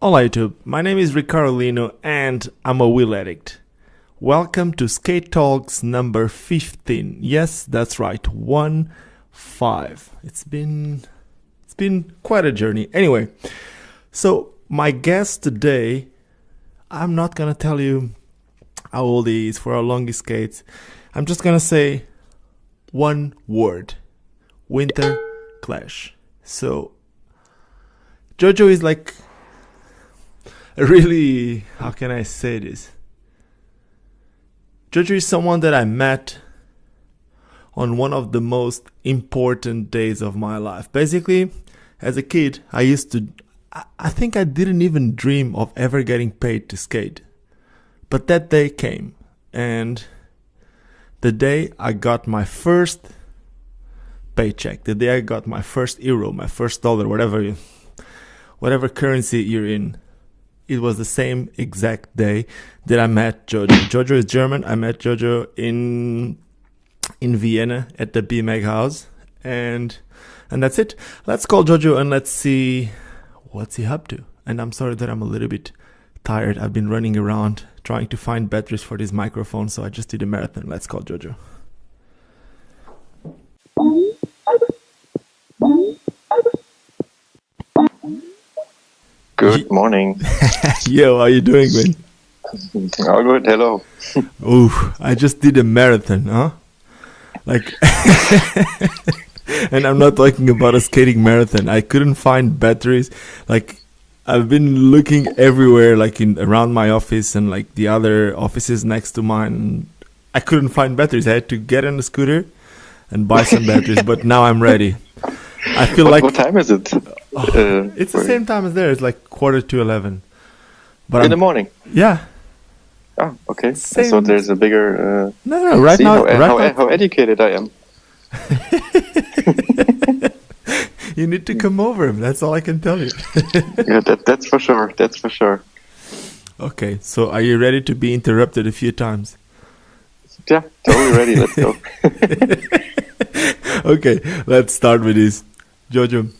Hola YouTube, my name is Ricardo Lino and I'm a wheel addict. Welcome to Skate Talks number 15. Yes, that's right, 1-5. It's been quite a journey. Anyway, so my guest today, I'm not gonna tell you how old he is, for how long he skates. I'm just gonna say one word: WINTERCLASH. So Jojo is like a really, how can I say this? Jojo is someone that I met on one of the most important days of my life. Basically, as a kid, I think I didn't even dream of ever getting paid to skate. But that day came, and the day I got my first paycheck, the day I got my first euro, my first dollar, whatever currency you're in, it was the same exact day that I met Jojo. Jojo is German. I met Jojo in Vienna at the BMAG house, and that's it. Let's call Jojo and let's see what's he up to. And I'm sorry that I'm a little bit tired. I've been running around trying to find batteries for this microphone, so I just did a marathon. Let's call Jojo. Good morning. Yo, how you doing, man? All good, hello. Ooh, I just did a marathon, huh? Like, and I'm not talking about a skating marathon. I couldn't find batteries. Like, I've been looking everywhere, like around my office and like the other offices next to mine. I couldn't find batteries. I had to get on a scooter and buy some batteries. But now I'm ready. I feel like. What time is it? It's the same time as there. It's like 11:15. But in the morning. Yeah. Oh, okay. Same. So there's a bigger. No. Right now. How educated I am. You need to come over. That's all I can tell you. Yeah, that's for sure. That's for sure. Okay, so are you ready to be interrupted a few times? Yeah, totally ready. Let's go. Okay, let's start with this. Jojo,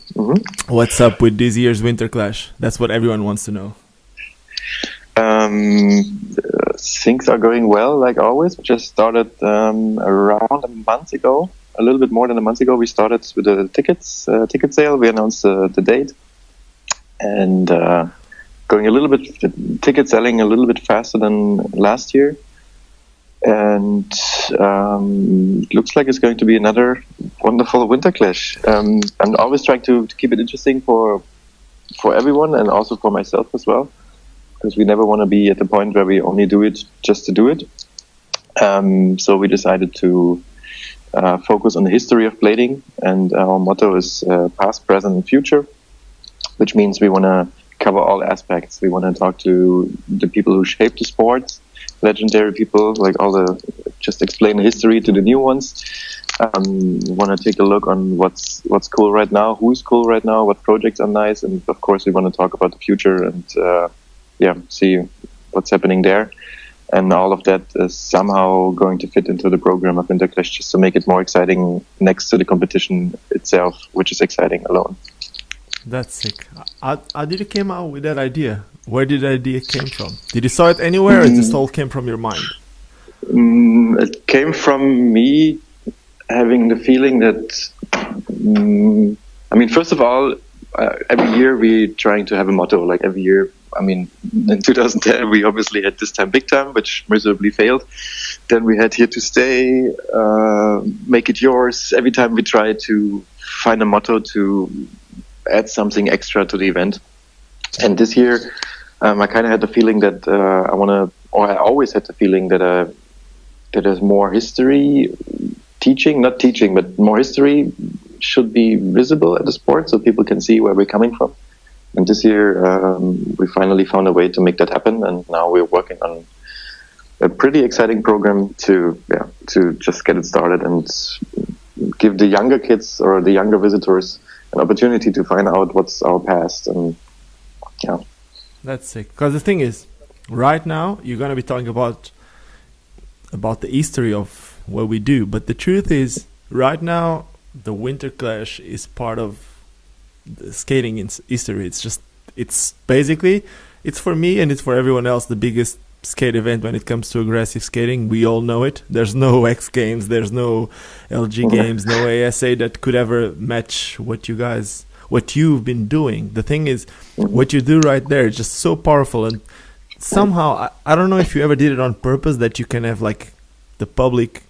What's up with this year's WINTERCLASH? That's what everyone wants to know. Things are going well, like always. We just started around a month ago. A little bit more than a month ago, we started with the ticket sale. We announced the date, and going a little bit, ticket selling a little bit faster than last year. And it looks like it's going to be another wonderful WINTERCLASH. I'm always trying to keep it interesting for everyone and also for myself as well, because we never want to be at the point where we only do it just to do it. So we decided to focus on the history of blading, and our motto is past, present, and future, which means we want to cover all aspects. We want to talk to the people who shaped the sport, legendary people, like just explain the history to the new ones. We want to take a look on what's cool right now, who's cool right now, what projects are nice, and of course we want to talk about the future and see what's happening there. And all of that is somehow going to fit into the program of WINTERCLASH, just to make it more exciting next to the competition itself, which is exciting alone. That's sick. How did you came out with that idea? Where did the idea came from? Did you saw it anywhere, or just all came from your mind? It came from me having the feeling that, first of all, every year we trying to have a motto. Like every year, in 2010 we obviously had This Time Big Time, which miserably failed. Then we had Here to Stay, Make It Yours. Every time we try to find a motto to add something extra to the event. And this year, I kind of had the feeling that I always had the feeling that there's more history, not teaching, but more history should be visible at the sport so people can see where we're coming from. And this year, we finally found a way to make that happen, and now we're working on a pretty exciting program to just get it started and give the younger kids or the younger visitors an opportunity to find out what's our past. And yeah, that's sick. Because the thing is, right now you're gonna be talking about the history of what we do, but the truth is, right now the WINTERCLASH is part of the skating in history. It's just it's basically, it's for me and it's for everyone else the biggest skate event when it comes to aggressive skating. We all know it. There's no X Games, there's no LG Games, no ASA that could ever match what you've been doing. The thing is, what you do right there is just so powerful, and somehow I don't know if you ever did it on purpose, that you can have like the public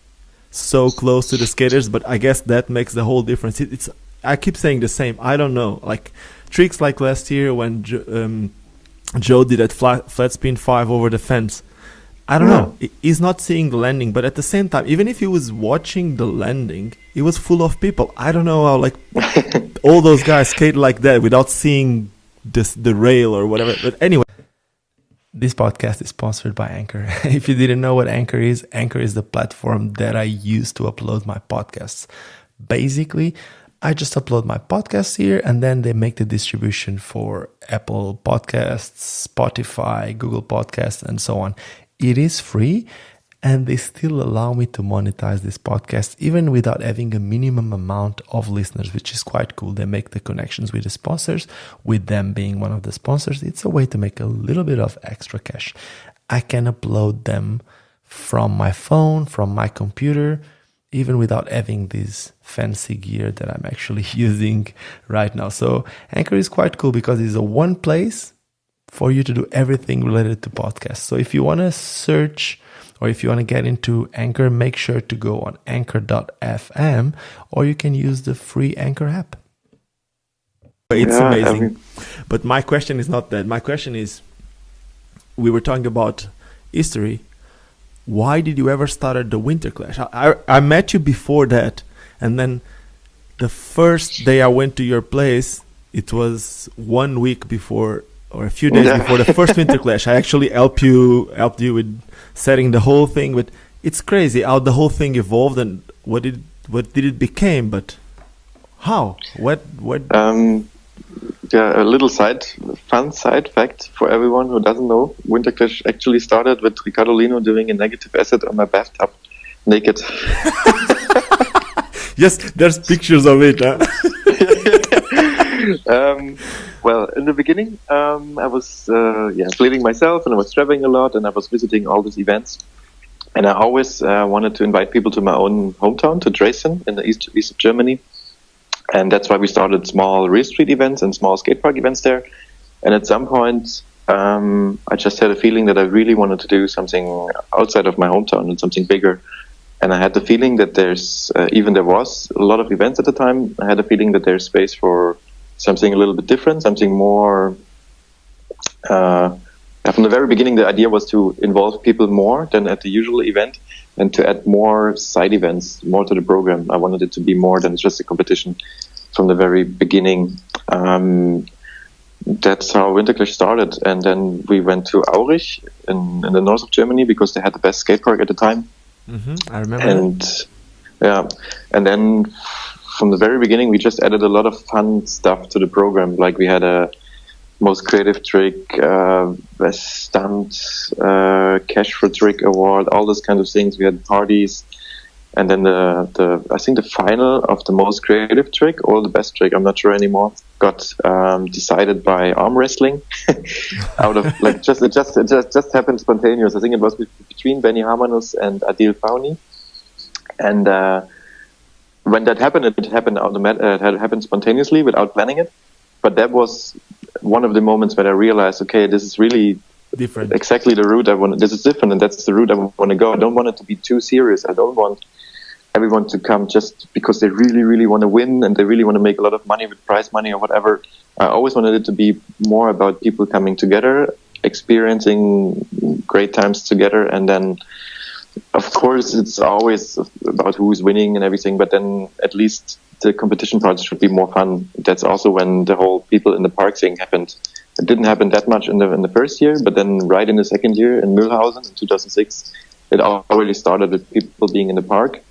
so close to the skaters, but I guess that makes the whole difference. It's I keep saying the same. I don't know, like tricks like last year when Joe did that flat spin 5 over the fence. I don't know. He's not seeing the landing, but at the same time, even if he was watching the landing, it was full of people. I don't know how like all those guys skate like that without seeing the rail or whatever. But anyway, this podcast is sponsored by Anchor. If you didn't know what Anchor is the platform that I use to upload my podcasts. Basically, I just upload my podcasts here, and then they make the distribution for Apple Podcasts, Spotify, Google Podcasts, and so on. It is free, and they still allow me to monetize this podcast even without having a minimum amount of listeners, which is quite cool. They make the connections with the sponsors, with them being one of the sponsors. It's a way to make a little bit of extra cash. I can upload them from my phone, from my computer, even without having this fancy gear that I'm actually using right now. So Anchor is quite cool because it's a one place for you to do everything related to podcasts. So if you want to search or if you want to get into Anchor, make sure to go on anchor.fm, or you can use the free Anchor app. It's amazing. But my question is not that. My question is, we were talking about history. Why did you ever start the WINTERCLASH? I met you before that, and then the first day I went to your place, it was 1 week before, or a few days before the first WINTERCLASH. I actually helped you with setting the whole thing. But it's crazy how the whole thing evolved and what did it became. But how? What? A little fun side fact for everyone who doesn't know. WINTERCLASH actually started with Ricardo Lino doing a negative acid on my bathtub, naked. Yes, there's pictures of it. Huh? Well, in the beginning, I was bleeding myself, and I was traveling a lot, and I was visiting all these events. And I always wanted to invite people to my own hometown, to Dresden, in the east of Germany. And that's why we started small race street events and small skate park events there. And at some point, I just had a feeling that I really wanted to do something outside of my hometown and something bigger. And I had the feeling that there was a lot of events at the time. I had a feeling that there's space for something a little bit different, something more. From the very beginning, the idea was to involve people more than at the usual event, and to add more side events, more to the program. I wanted it to be more than just a competition from the very beginning. That's how WINTERCLASH started. And then we went to Aurich in the north of Germany because they had the best skate park at the time. I remember. And then from the very beginning, we just added a lot of fun stuff to the program. Like we had a most creative trick, best stunt, cash for trick award, all those kinds of things. We had parties, and then I think the final of the most creative trick or the best trick, I'm not sure anymore, got decided by arm wrestling. Out of like it just happened spontaneous. I think it was between Benny Harmanus and Adil Fauni, and when that happened, it happened spontaneously without planning it. But that was one of the moments when I realized, okay, this is really different. Exactly the route I want. This is different, and that's the route I want to go. I don't want it to be too serious. I don't want everyone to come just because they really, really want to win and they really want to make a lot of money with prize money or whatever. I always wanted it to be more about people coming together, experiencing great times together, and then, of course, it's always about who's winning and everything. But then at least the competition part should be more fun. That's also when the whole people in the park thing happened. It didn't happen that much in the first year, but then right in the second year in Mühlhausen in 2006, it already started with people being in the park,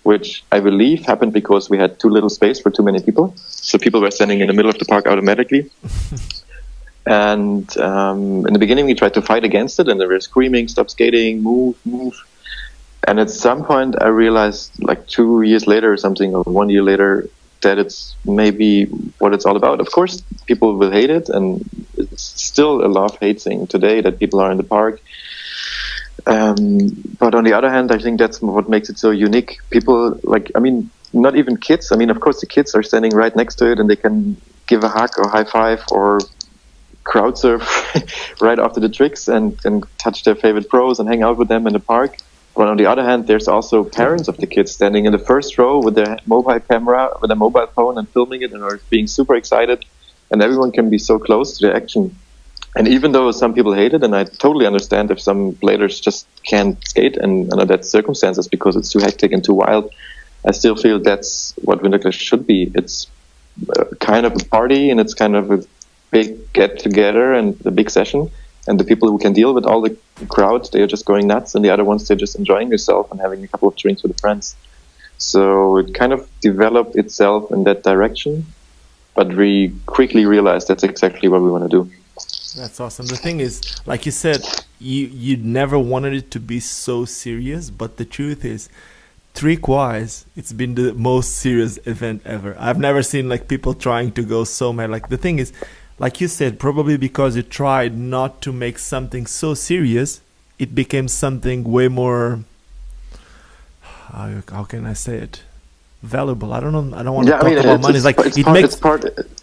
which I believe happened because we had too little space for too many people. So people were standing in the middle of the park automatically. And in the beginning, we tried to fight against it, and they were screaming, "Stop skating, move, move." And at some point, I realized, like 2 years later or something, or 1 year later, that it's maybe what it's all about. Of course, people will hate it, and still a love-hate thing today that people are in the park. But on the other hand, I think that's what makes it so unique. People, like, I mean, not even kids. I mean, of course, the kids are standing right next to it and they can give a hug or high five or crowd surf right after the tricks and touch their favorite pros and hang out with them in the park. But on the other hand, there's also parents of the kids standing in the first row with their mobile camera, with their mobile phone and filming it and are being super excited. And everyone can be so close to the action. And even though some people hate it, and I totally understand if some bladers just can't skate and under that circumstances because it's too hectic and too wild, I still feel that's what WINTERCLASH should be. It's kind of a party and it's kind of a big get-together and a big session. And the people who can deal with all the crowd, they are just going nuts. And the other ones, they're just enjoying themselves and having a couple of drinks with friends. So it kind of developed itself in that direction. But we quickly realized that's exactly what we want to do. That's awesome. The thing is, like you said, you never wanted it to be so serious, but the truth is, trick-wise, it's been the most serious event ever. I've never seen like people trying to go so mad. Like the thing is, like you said, probably because you tried not to make something so serious, it became something way more, how can I say it? Valuable. I don't know. I don't want to talk about money. It's like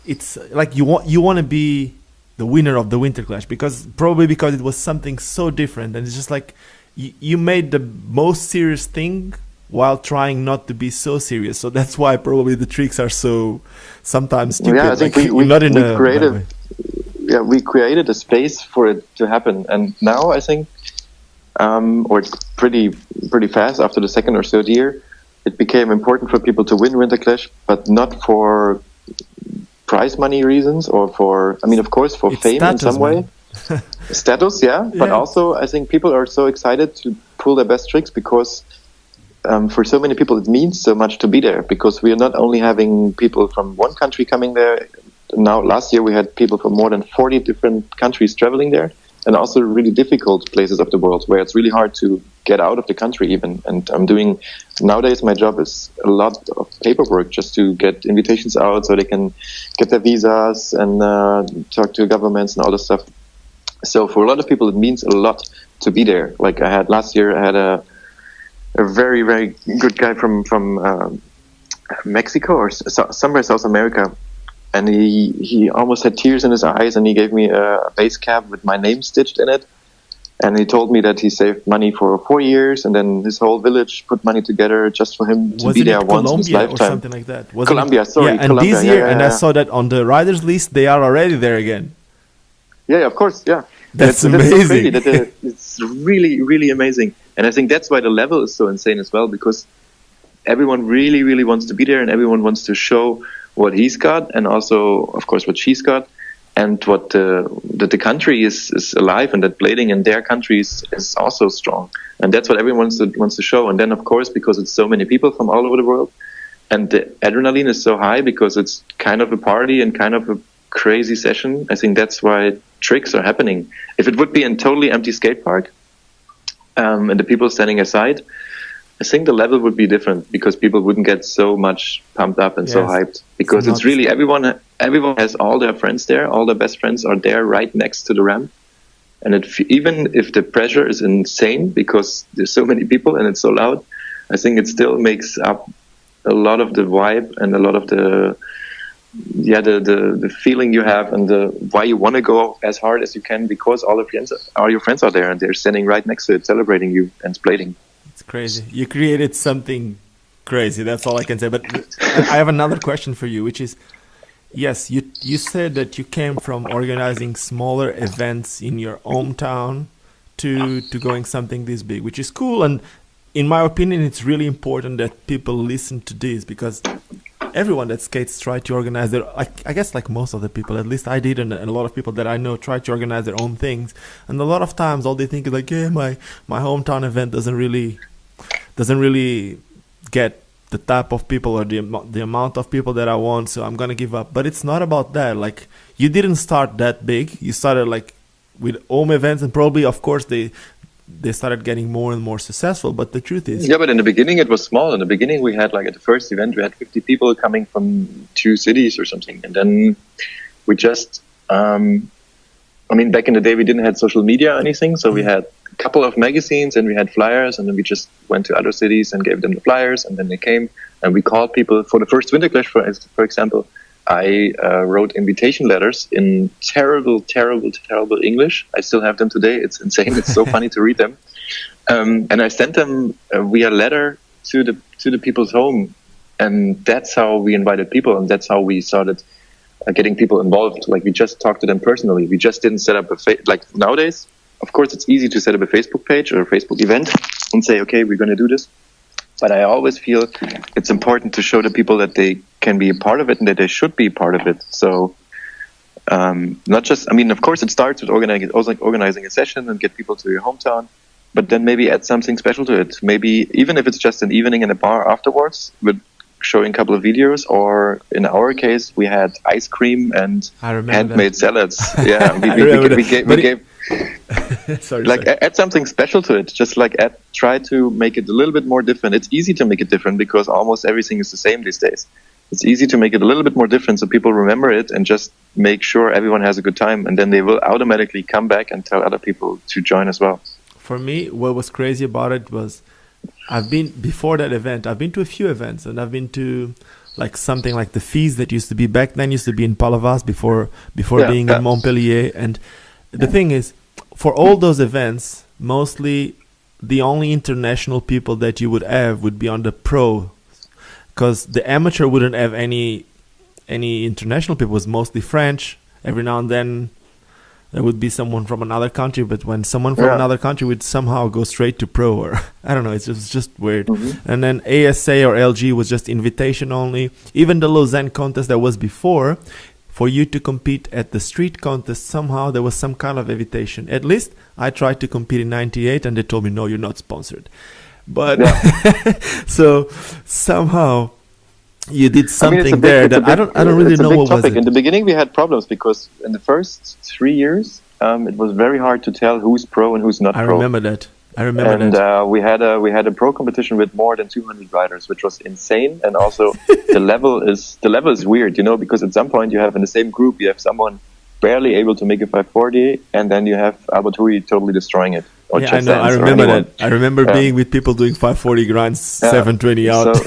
it's like you want to be the winner of the WINTERCLASH because it was something so different, and it's just like you made the most serious thing while trying not to be so serious. So that's why probably the tricks are so sometimes stupid. Yeah, I think we created a space for it to happen, and now I think, or pretty fast after the second or third year, it became important for people to win WINTERCLASH, but not for prize money reasons or for, I mean, of course, for it's fame status, in some way. Status, yeah. But Yeah. also, I think people are so excited to pull their best tricks because for so many people, it means so much to be there because we are not only having people from one country coming there. Now, last year, we had people from more than 40 different countries traveling there, and also really difficult places of the world where it's really hard to get out of the country even. And nowadays my job is a lot of paperwork just to get invitations out so they can get their visas and talk to governments and all this stuff. So for a lot of people, it means a lot to be there. Like last year, I had a very, very good guy from Mexico or somewhere South America. And he almost had tears in his eyes, and he gave me a base cap with my name stitched in it. And he told me that he saved money for 4 years, and then his whole village put money together just for him to be there once in his lifetime. Or something like that. Colombia, sorry. Yeah, and Colombia, this year, I saw that on the riders list, they are already there again. Yeah, of course, yeah. That's amazing. That's so crazy. It's really, really amazing. And I think that's why the level is so insane as well, because everyone really, really wants to be there, and everyone wants to show what he's got, and also, of course, what she's got, and what that the country is alive, and that blading in their countries is also strong, and that's what everyone wants to show. And then, of course, because it's so many people from all over the world, and the adrenaline is so high because it's kind of a party and kind of a crazy session. I think that's why tricks are happening. If it would be a totally empty skate park, and the people standing aside, I think the level would be different because people wouldn't get so much pumped up and so hyped, because it's really everyone has all their friends there. All their best friends are there right next to the ramp. And even if the pressure is insane because there's so many people and it's so loud, I think it still makes up a lot of the vibe and a lot of the feeling you have and why you want to go as hard as you can, because all your friends are there and they're standing right next to it, celebrating you and blading. It's crazy. You created something crazy. That's all I can say. But I have another question for you, which is, yes, you said that you came from organizing smaller events in your hometown to going something this big, which is cool. And in my opinion, it's really important that people listen to this, because everyone that skates try to organize their, I guess like most of the people, at least I did, and a lot of people that I know try to organize their own things. And a lot of times all they think is like, yeah, my hometown event doesn't really get the type of people or the amount of people that I want, so I'm gonna give up. But it's not about that. Like, you didn't start that big. You started like with home events, and probably, of course, they started getting more and more successful. But the truth is, yeah, but in the beginning it was small. In the beginning we had, like, at the first event we had 50 people coming from 2 cities or something, and then we just I mean, back in the day, we didn't have social media or anything, so we had a couple of magazines and we had flyers, and then we just went to other cities and gave them the flyers, and then they came and we called people for the first WINTERCLASH, for example. I wrote invitation letters in terrible English. I still have them today. It's insane. It's so funny to read them. And I sent them via letter to the people's home, and that's how we invited people, and that's how we started getting people involved. Like, we just talked to them personally. We just didn't set up like nowadays. Of course, it's easy to set up a Facebook page or a Facebook event and say, okay, we're going to do this. But I always feel it's important to show the people that they can be a part of it and that they should be a part of it. So, not just, I mean, of course, it starts with organizing a session and get people to your hometown, but then maybe add something special to it. Maybe even if it's just an evening in a bar afterwards with showing a couple of videos, or in our case, we had ice cream and handmade salads. Yeah, we gave sorry. Add something special to it. Just like try to make it a little bit more different. It's easy to make it different because almost everything is the same these days. It's easy to make it a little bit more different so people remember it and just make sure everyone has a good time, and then they will automatically come back and tell other people to join as well. For me, what was crazy about it was before that event, I've been to a few events, and I've been to like something like the fees that used to be in Palavas before being in Montpellier. And the thing is, for all those events, mostly the only international people that you would have would be on the pro, because the amateur wouldn't have any international people. It was mostly French. Every now and then there would be someone from another country, but when someone from another country would somehow go straight to pro, or I don't know, it was just weird. Mm-hmm. And then ASA or LG was just invitation only. Even the Lausanne contest that was before, for you to compete at the street contest, somehow there was some kind of invitation. At least I tried to compete in '98, and they told me, no, you're not sponsored. But so somehow you did something that I don't really know what was it. In the beginning, we had problems because in the first 3 years, it was very hard to tell who's pro and who's not pro. I remember that. We had a pro competition with more than 200 riders, which was insane. And also the level is weird, because at some point you have in the same group, you have someone barely able to make a 540, and then you have Abatui totally destroying it. Yeah, I know. I remember that. I remember being with people doing 540 grinds, 720 out. So,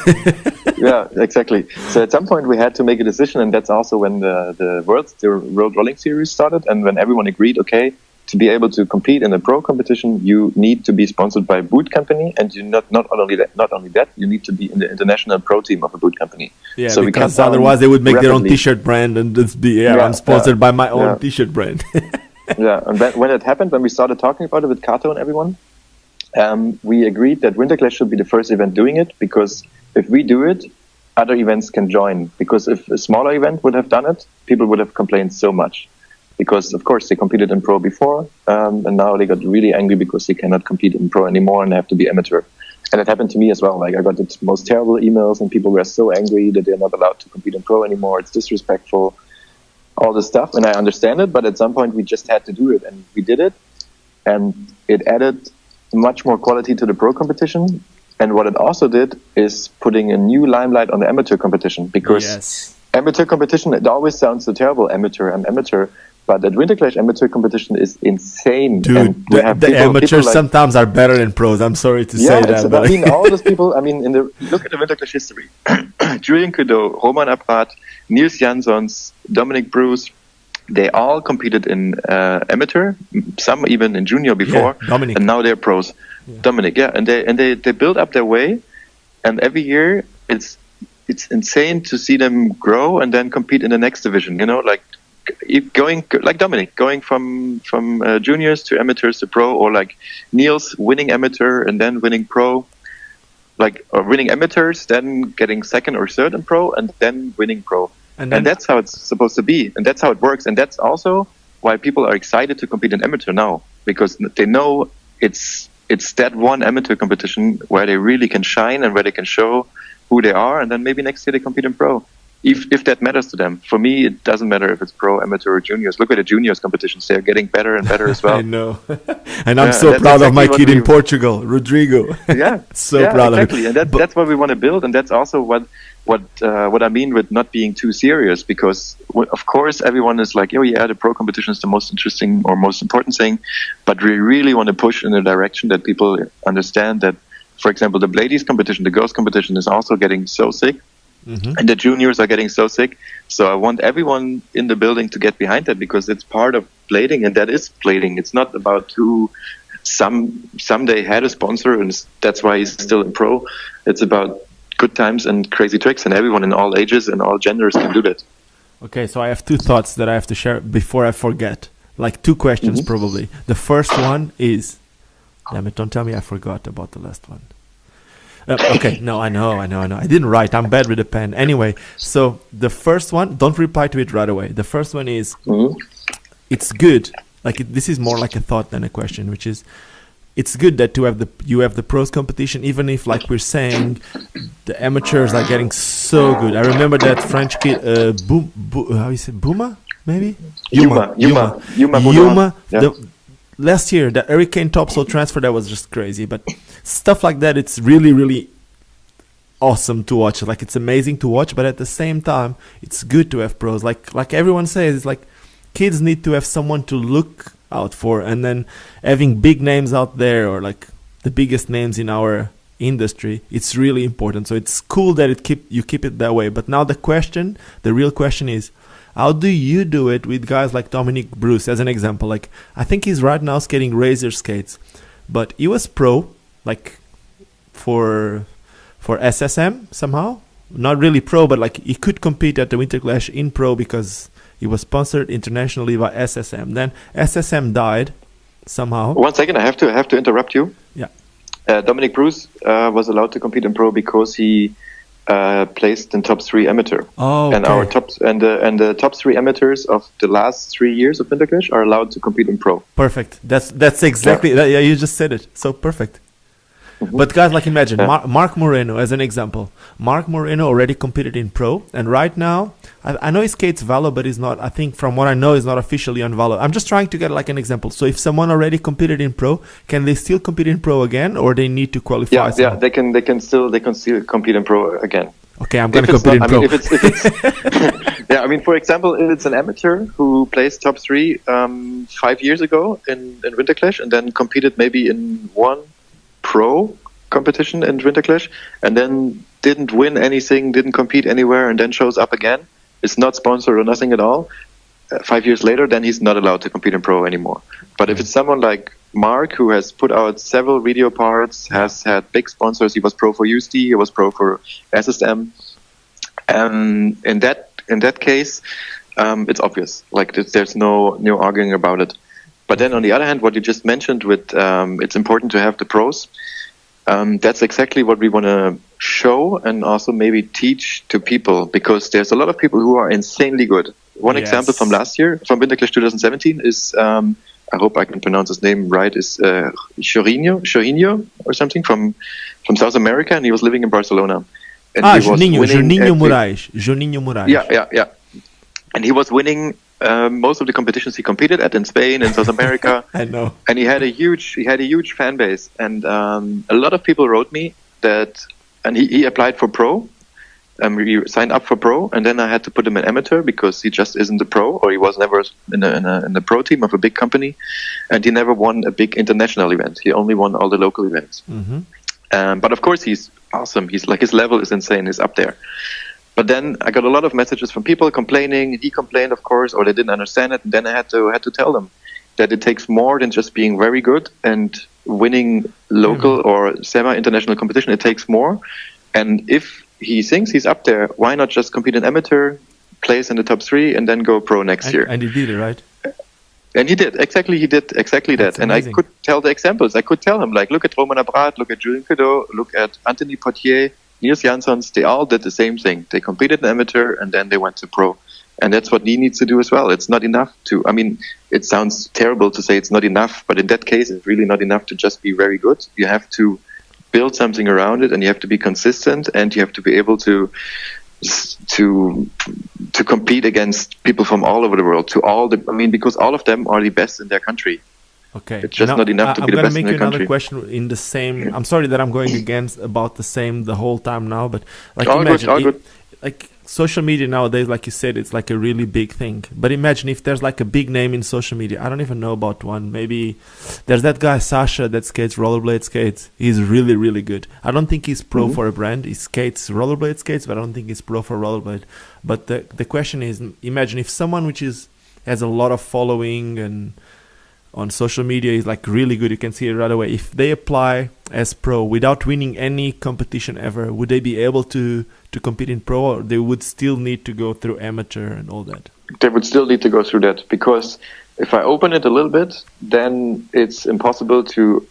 yeah, exactly. So at some point we had to make a decision, and that's also when the World Rolling Series started, and when everyone agreed, okay, to be able to compete in a pro competition, you need to be sponsored by a boot company, and you not only that, you need to be in the international pro team of a boot company. Yeah, so because otherwise they would make their own T-shirt brand and just be I'm sponsored by my own T-shirt brand. Yeah, and when it happened, when we started talking about it with Kato and everyone, we agreed that WINTERCLASH should be the first event doing it, because if we do it, other events can join. Because if a smaller event would have done it, people would have complained so much. Because, of course, they competed in pro before, and now they got really angry because they cannot compete in pro anymore and they have to be amateur. And it happened to me as well. Like, I got the most terrible emails, and people were so angry that they're not allowed to compete in pro anymore. It's disrespectful, all this stuff. And I understand it, but at some point we just had to do it, and we did it. And it added much more quality to the pro competition. And what it also did is putting a new limelight on the amateur competition, because amateur competition, it always sounds so terrible, I'm amateur. But at WINTERCLASH, amateur competition is insane. Dude, and the amateurs sometimes are better than pros. I'm sorry to say that. But I mean, all those people, look at the WINTERCLASH history. Julian Coudeau, Roman Apprat, Niels Janssons, Dominic Bruce, they all competed in amateur, some even in junior before, and now they're pros. Yeah. Dominic, and they build up their way, and every year it's insane to see them grow and then compete in the next division. Like going like Dominic, going from juniors to amateurs to pro, or like Niels winning amateur and then winning pro, or winning amateurs, then getting second or third in pro, and then winning pro. And that's how it's supposed to be, and that's how it works, and that's also why people are excited to compete in amateur now, because they know it's that one amateur competition where they really can shine and where they can show who they are, and then maybe next year they compete in pro. If that matters to them. For me, it doesn't matter if it's pro, amateur, or juniors. Look at the juniors competitions; they're getting better and better as well. I know, and I'm so proud of my kid in Portugal, Rodrigo. Yeah, proud exactly. of him. And that's what we want to build, and that's also what what I mean with not being too serious, because of course everyone is like, oh yeah, the pro competition is the most interesting or most important thing, but we really want to push in a direction that people understand that, for example, the ladies competition, the girls competition is also getting so sick, and the juniors are getting so sick. So I want everyone in the building to get behind that, because it's part of blading, and that is blading. It's not about who someday had a sponsor and that's why he's still in pro. It's about good times and crazy tricks, and everyone in all ages and all genders can do that. Okay, so I have two thoughts that I have to share before I forget. Like two questions probably. The first one is, damn it, don't tell me I forgot about the last one. Okay, no, I know. I didn't write. I'm bad with a pen. Anyway, so the first one, don't reply to it right away. The first one is, it's good. This is more like a thought than a question, which is, it's good that you have the pros competition, even if, like we're saying, the amateurs are getting so good. I remember that French kid, how you say, Bouma, maybe? Yuma. Yeah. Last year, the Hurricane Topsail transfer, that was just crazy. But stuff like that, it's really, really awesome to watch. Like, it's amazing to watch, but at the same time, it's good to have pros. Like everyone says, it's like kids need to have someone to look out for, and then having big names out there, or like the biggest names in our industry, it's really important. So it's cool that you keep it that way. But now the real question is, how do you do it with guys like Dominic Bruce, as an example? Like, I think he's right now skating Razor skates, but he was pro, like for SSM somehow. Not really pro, but like he could compete at the WINTERCLASH in pro because he was sponsored internationally by SSM. Then SSM died somehow. 1 second, I have to interrupt you. Yeah. Dominic Bruce was allowed to compete in pro because he placed in top 3 amateur. Oh, and okay. our the top 3 amateurs of the last 3 years of WINTERCLASH are allowed to compete in pro. Perfect. That's exactly yeah. You just said it. So perfect. But guys, like imagine Mark Moreno as an example. Mark Moreno already competed in pro, and right now I know he skates Valo, but he's not. I think from what I know, he's not officially on Valo. I'm just trying to get like an example. So if someone already competed in pro, can they still compete in pro again, or they need to qualify? Yeah, they can still compete in pro again. Okay, I'm going to compete in pro. I mean, if it's yeah, I mean, for example, if it's an amateur who placed top 3 5 years ago in WINTERCLASH, and then competed maybe in one pro competition in WINTERCLASH, and then didn't win anything, didn't compete anywhere, and then shows up again, is not sponsored or nothing at all, 5 years later, then he's not allowed to compete in pro anymore. But if it's someone like Mark, who has put out several video parts, has had big sponsors, he was pro for USD, he was pro for SSM, in that case, it's obvious. Like, there's no arguing about it. But then on the other hand, what you just mentioned with it's important to have the pros, that's exactly what we want to show and also maybe teach to people, because there's a lot of people who are insanely good. One example from last year, from WINTERCLASH 2017, is, I hope I can pronounce his name right, is Jorginho or something from South America, and he was living in Barcelona. And Juninho Moraes. Yeah. And he was winning most of the competitions he competed at in Spain and South America. I know. And he had a huge fan base. And a lot of people wrote me that, and he applied for pro. He signed up for pro, and then I had to put him in amateur because he just isn't a pro, or he was never in the pro team of a big company, and he never won a big international event. He only won all the local events. But of course, he's awesome. He's like, his level is insane. He's up there. But then I got a lot of messages from people complaining. He complained, of course, or they didn't understand it. And then I had to tell them that it takes more than just being very good and winning local or semi-international competition. It takes more. And if he thinks he's up there, why not just compete in amateur, place in the top 3, and then go pro next year? And he did it, right? And he did exactly that. And I could tell the examples. I could tell him, like, look at Romain Abrat, look at Julien Cadeau, look at Anthony Potier, Niels Janssons. They all did the same thing. They competed in amateur and then they went to pro. And that's what he needs to do as well. It's not enough to, I mean, it sounds terrible to say it's not enough, but in that case, it's really not enough to just be very good. You have to build something around it, and you have to be consistent, and you have to be able to compete against people from all over the world, because all of them are the best in their country. Okay. It's just not enough to be the best in the country. I'm going to make you another question in the same. I'm sorry that I'm going against about the same the whole time now, but like imagine, like social media nowadays, like you said, it's like a really big thing. But imagine if there's like a big name in social media. I don't even know about one. Maybe there's that guy Sasha that skates rollerblade skates. He's really, really good. I don't think he's pro for a brand. He skates rollerblade skates, but I don't think he's pro for rollerblade. But the question is, imagine if someone which has a lot of following and on social media is like really good, you can see it right away. If they apply as pro without winning any competition ever, would they be able to compete in pro, or they would still need to go through amateur and all that? They would still need to go through that, because if I open it a little bit, then it's impossible to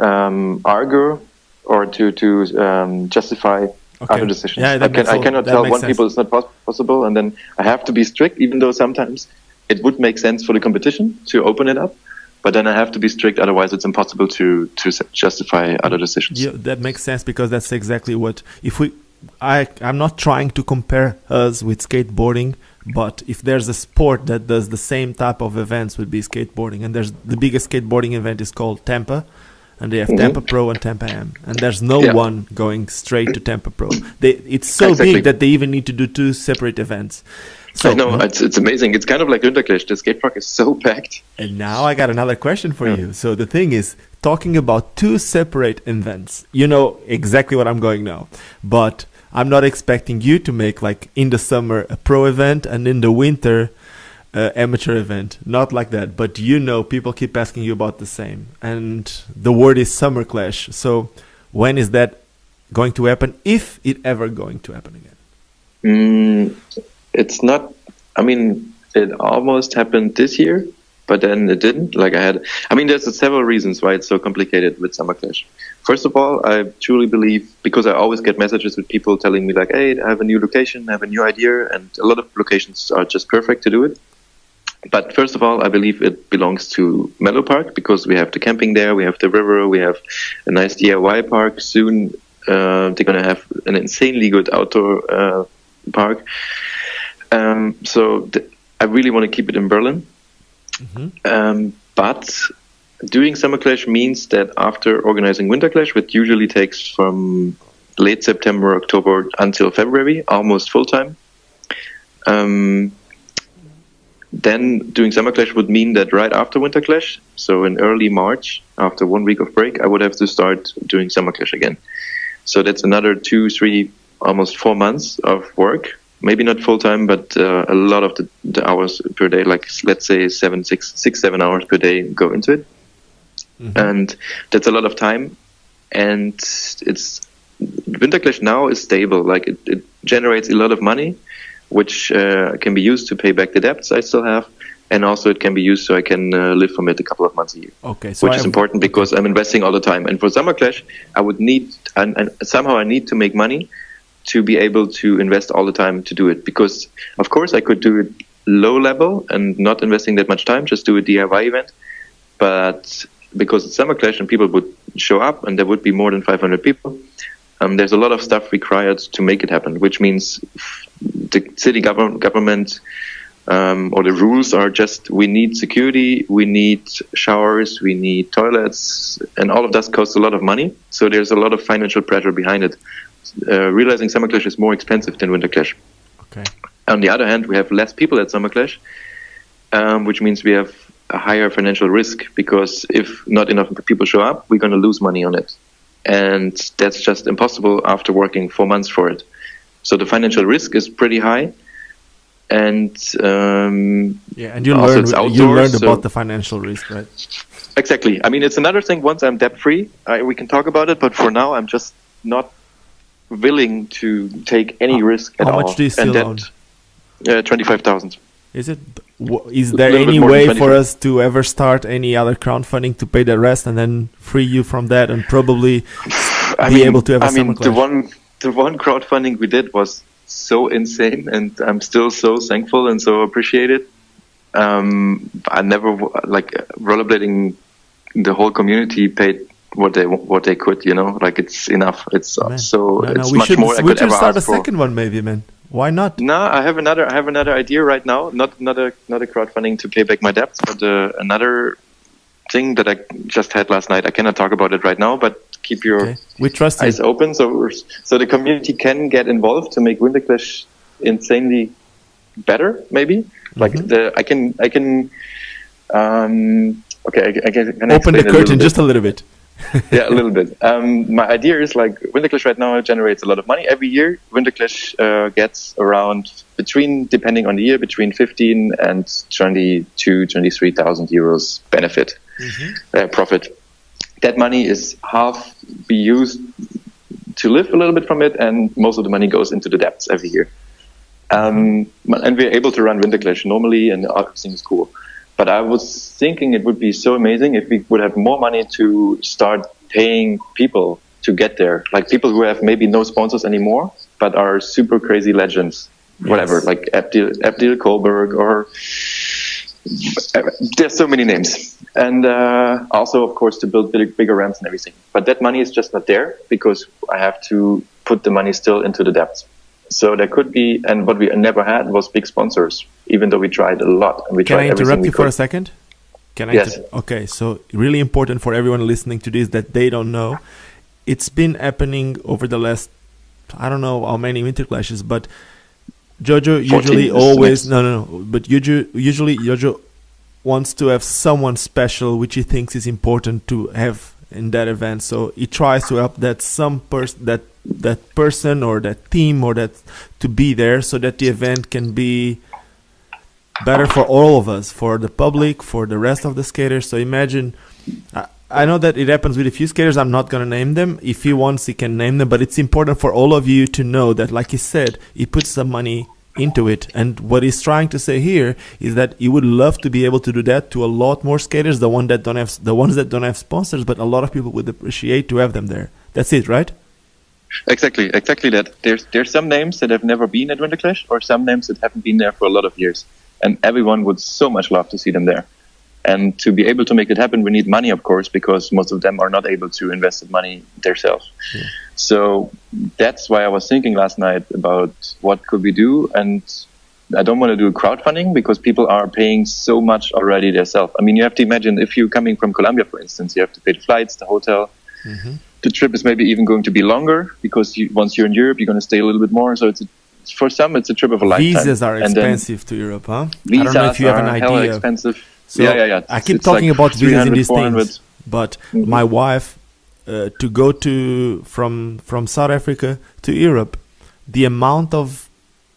argue or to justify other decisions. Yeah, I cannot tell one people it's not possible, and then I have to be strict, even though sometimes it would make sense for the competition to open it up. But then I have to be strict, otherwise it's impossible to justify other decisions. Yeah, that makes sense, because that's exactly what... I'm not trying to compare us with skateboarding, but if there's a sport that does the same type of events, would be skateboarding. And there's the biggest skateboarding event is called Tampa, and they have Tampa Pro and Tampa Am. And there's no one going straight to Tampa Pro. It's so big that they even need to do 2 separate events. So, I know, it's amazing. It's kind of like WINTERCLASH. The skate park is so packed. And now I got another question for you. So the thing is, talking about 2 separate events, you know exactly what I'm going now. But I'm not expecting you to make, like, in the summer a pro event and in the winter amateur event. Not like that. But you know, people keep asking you about the same. And the word is SUMMERCLASH. So when is that going to happen, if it ever going to happen again? It's not, I mean, it almost happened this year, but then it didn't. There's several reasons why it's so complicated with SUMMERCLASH. First of all, I truly believe, because I always get messages with people telling me like, hey, I have a new location, I have a new idea, and a lot of locations are just perfect to do it. But first of all, I believe it belongs to Mellow Park, because we have the camping there, we have the river, we have a nice DIY park. Soon they're going to have an insanely good outdoor park. I really want to keep it in Berlin. But doing SUMMERCLASH means that after organizing WINTERCLASH, which usually takes from late September, October until February, almost full time, then doing SUMMERCLASH would mean that right after WINTERCLASH, so in early March, after 1 week of break, I would have to start doing SUMMERCLASH again. So that's another 2, 3, almost 4 months of work. Maybe not full time, but a lot of the hours per day, like let's say 7 hours per day go into it. And that's a lot of time. And WINTERCLASH now is stable. Like it generates a lot of money, which can be used to pay back the debts I still have. And also it can be used so I can live from it a couple of months a year. Okay, so which is important because I'm investing all the time. And for SUMMERCLASH, I would need, and somehow I need to make money to be able to invest all the time to do it. Because, of course, I could do it low level and not investing that much time, just do a DIY event. But because it's SUMMERCLASH and people would show up and there would be more than 500 people, there's a lot of stuff required to make it happen, which means the city government or the rules are just, we need security, we need showers, we need toilets, and all of that costs a lot of money. So there's a lot of financial pressure behind it. Realizing SUMMERCLASH is more expensive than WINTERCLASH. Okay. On the other hand, we have less people at SUMMERCLASH, which means we have a higher financial risk, because if not enough people show up, we're going to lose money on it. And that's just impossible after working 4 months for it. So the financial risk is pretty high. And and you learned about the financial risk, right? Exactly. I mean, it's another thing. Once I'm debt free, we can talk about it. But for now, I'm just not willing to take any risk at all. How much do you still own? 25,000. Is it? Is there any way for us to ever start any other crowdfunding to pay the rest and then free you from that and probably be able to have a SUMMERCLASH? The one crowdfunding we did was so insane, and I'm still so thankful and so appreciated. I never rollerblading. The whole community paid what they could, like it's enough. It's much more. We should start a second one, maybe, man. Why not? No, I have another idea right now. Not a crowdfunding to pay back my debts, but another thing that I just had last night. I cannot talk about it right now, but keep your we trust eyes open so the community can get involved to make WinterClash insanely better. Maybe like I can I can open the curtain just a little bit. Yeah, a little bit. My idea is like WinterClash right now generates a lot of money every year. WinterClash gets around depending on the year, between 15 and 23,000 euros benefit, profit. That money is half be used to live a little bit from it, and most of the money goes into the debts every year. And we're able to run WinterClash normally, and everything is cool. But I was thinking it would be so amazing if we would have more money to start paying people to get there. Like people who have maybe no sponsors anymore, but are super crazy legends. Yes. Whatever, like Abdil Kohlberg, or there's so many names. And also, of course, to build bigger ramps and everything. But that money is just not there because I have to put the money still into the debts. So there could be, and what we never had was big sponsors, even though we tried a lot. And Can I interrupt you for a second? Yes. Okay, so really important for everyone listening to this that they don't know. It's been happening over the last, I don't know how many WinterClashes, but Jojo usually always, but usually Jojo wants to have someone special which he thinks is important to have in that event. So he tries to help that that person or that team or that to be there so that the event can be better for all of us, for the public, for the rest of the skaters. So imagine, I know that it happens with a few skaters. I'm not going to name them. If he wants, he can name them. But it's important for all of you to know that, like he said, he puts some money into it. And what he's trying to say here is that he would love to be able to do that to a lot more skaters, the ones that don't have sponsors, but a lot of people would appreciate to have them there. That's it, right? Exactly that. There's some names that have never been at WinterClash, or some names that haven't been there for a lot of years, and everyone would so much love to see them there. And to be able to make it happen, we need money, of course, because most of them are not able to invest the money themselves. Yeah. So that's why I was thinking last night about what could we do. And I don't want to do crowdfunding because people are paying so much already themselves. I mean, you have to imagine if you're coming from Colombia, for instance, you have to pay the flights, the hotel. The trip is maybe even going to be longer because once you're in Europe, you're going to stay a little bit more. So for some, it's a trip of a lifetime. Visas are expensive to Europe, huh? Visas I don't know if you have an idea. Hella expensive. So yeah. I keep talking about visas in these things, but my wife, to go from South Africa to Europe, the amount of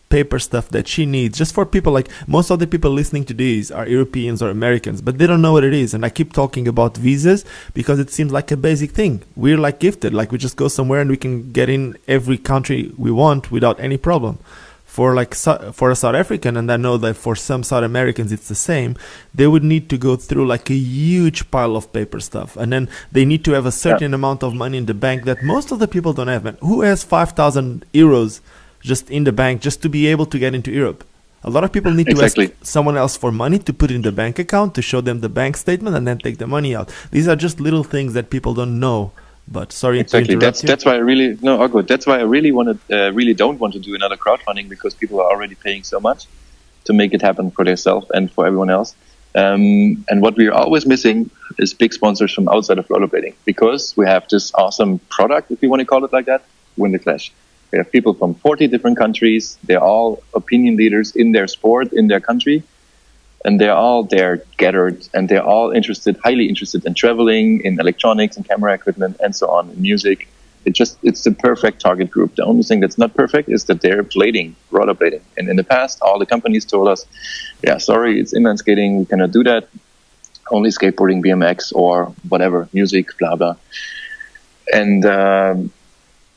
paper stuff that she needs, just for people, like most of the people listening to these are Europeans or Americans, but they don't know what it is. And I keep talking about visas because it seems like a basic thing. We're like gifted, like we just go somewhere and we can get in every country we want without any problem. For a South African, and I know that for some South Americans it's the same, they would need to go through like a huge pile of paper stuff, and then they need to have a certain amount of money in the bank that most of the people don't have. Man, who has 5,000 euros just in the bank just to be able to get into Europe? A lot of people need to ask someone else for money to put in the bank account, to show them the bank statement, and then take the money out. These are just little things that people don't know. But sorry to interrupt you. That's why I really good. That's why I really don't want to do another crowdfunding, because people are already paying so much to make it happen for themselves and for everyone else. And what we're always missing is big sponsors from outside of rollerblading, because we have this awesome product, if you want to call it like that, WinterClash. We have people from 40 different countries. They're all opinion leaders in their sport, in their country. And they're all there gathered, and they're all highly interested in traveling, in electronics and camera equipment and so on, in music. It's the perfect target group. The only thing that's not perfect is that they're rollerblading. And in the past, all the companies told us, yeah, sorry, it's inline skating, we cannot do that. Only skateboarding, BMX or whatever, music, blah, blah. And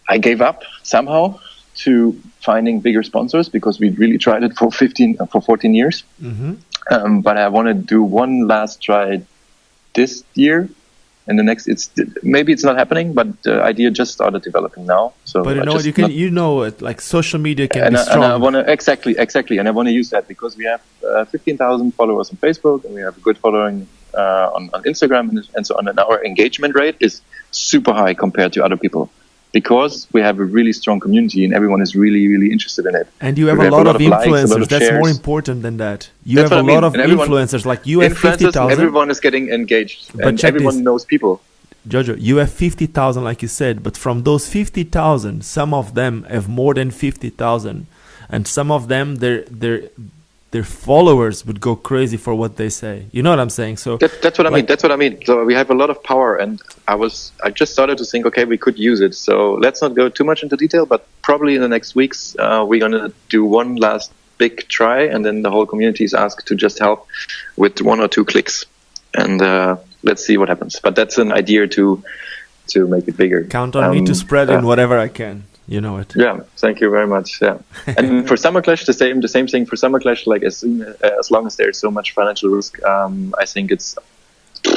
I gave up somehow to finding bigger sponsors, because we really tried it for 14 years. But I want to do one last try this year, and the next. Maybe it's not happening, but the idea just started developing now. So, but like social media can be strong. And I want to exactly, and I want to use that because we have 15,000 followers on Facebook, and we have a good following on Instagram and so on. And our engagement rate is super high compared to other people. because we have a really strong community and everyone is really, really interested in it. And you have We a lot of likes, influencers. That's more shares. important than that. You have a lot of influencers. Like you have 50,000. Everyone is getting engaged. But and everyone knows people. Jojo, you have 50,000, like you said, but from those 50,000, some of them have more than 50,000, and some of them, their followers would go crazy for what they say. You know what I'm saying? So that's what I mean. That's what I mean. So we have a lot of power, and I just started to think, okay, we could use it. So let's not go too much into detail, but probably in the next weeks, we're gonna do one last big try, and then the whole community is asked to just help with 1 or 2 clicks, and let's see what happens. But that's an idea to make it bigger. Count on me to spread in whatever I can. You know it. Yeah, thank you very much. Yeah, and for SUMMERCLASH, the same thing for SUMMERCLASH. Like as long as there's so much financial risk, I think it's,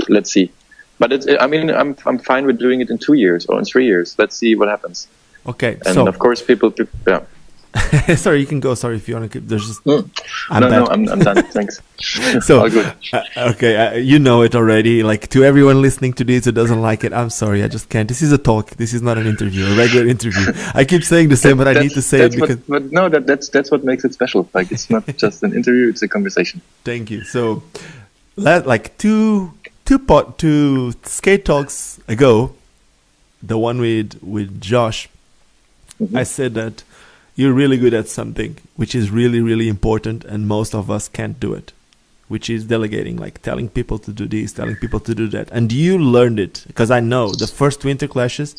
let's see. But I'm fine with doing it in 2 years or in 3 years. Let's see what happens. Okay. And so, of course, people yeah. Sorry, you can go. Sorry if you want to keep. There's just. I'm done. Thanks. So all good. Okay, you know it already. Like to everyone listening to this who doesn't like it, I'm sorry, I just can't. This is a talk. This is not an interview, a regular interview. I keep saying the same, but I need to say it because. But no, that's what makes it special. Like it's not just an interview; it's a conversation. Thank you. So, like two skate talks ago, the one with Josh, I said that you're really good at something, which is really, really important, and most of us can't do it, which is delegating, like telling people to do this, telling people to do that. And you learned it, because I know the first Winter Clashes,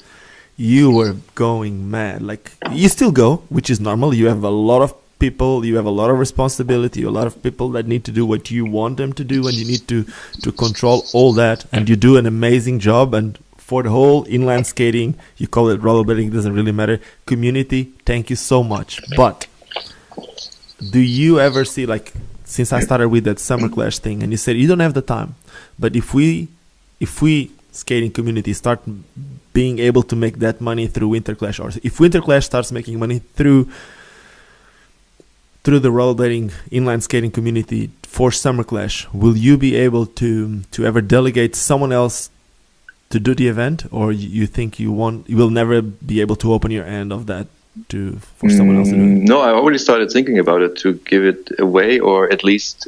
you were going mad. Like, you still go, which is normal. You have a lot of people, you have a lot of responsibility, a lot of people that need to do what you want them to do, and you need to control all that, and you do an amazing job. And for the whole inline skating, you call it rollerblading, doesn't really matter, community, thank you so much. But do you ever see, like, since I started with that SUMMERCLASH thing, and you said you don't have the time, but if we skating community start being able to make that money through WINTERCLASH, or if WINTERCLASH starts making money through the rollerblading inline skating community for SUMMERCLASH, will you be able to ever delegate someone else to do the event, or you think you will never be able to open your end of that for someone else to do it? No, I already started thinking about it, to give it away, or at least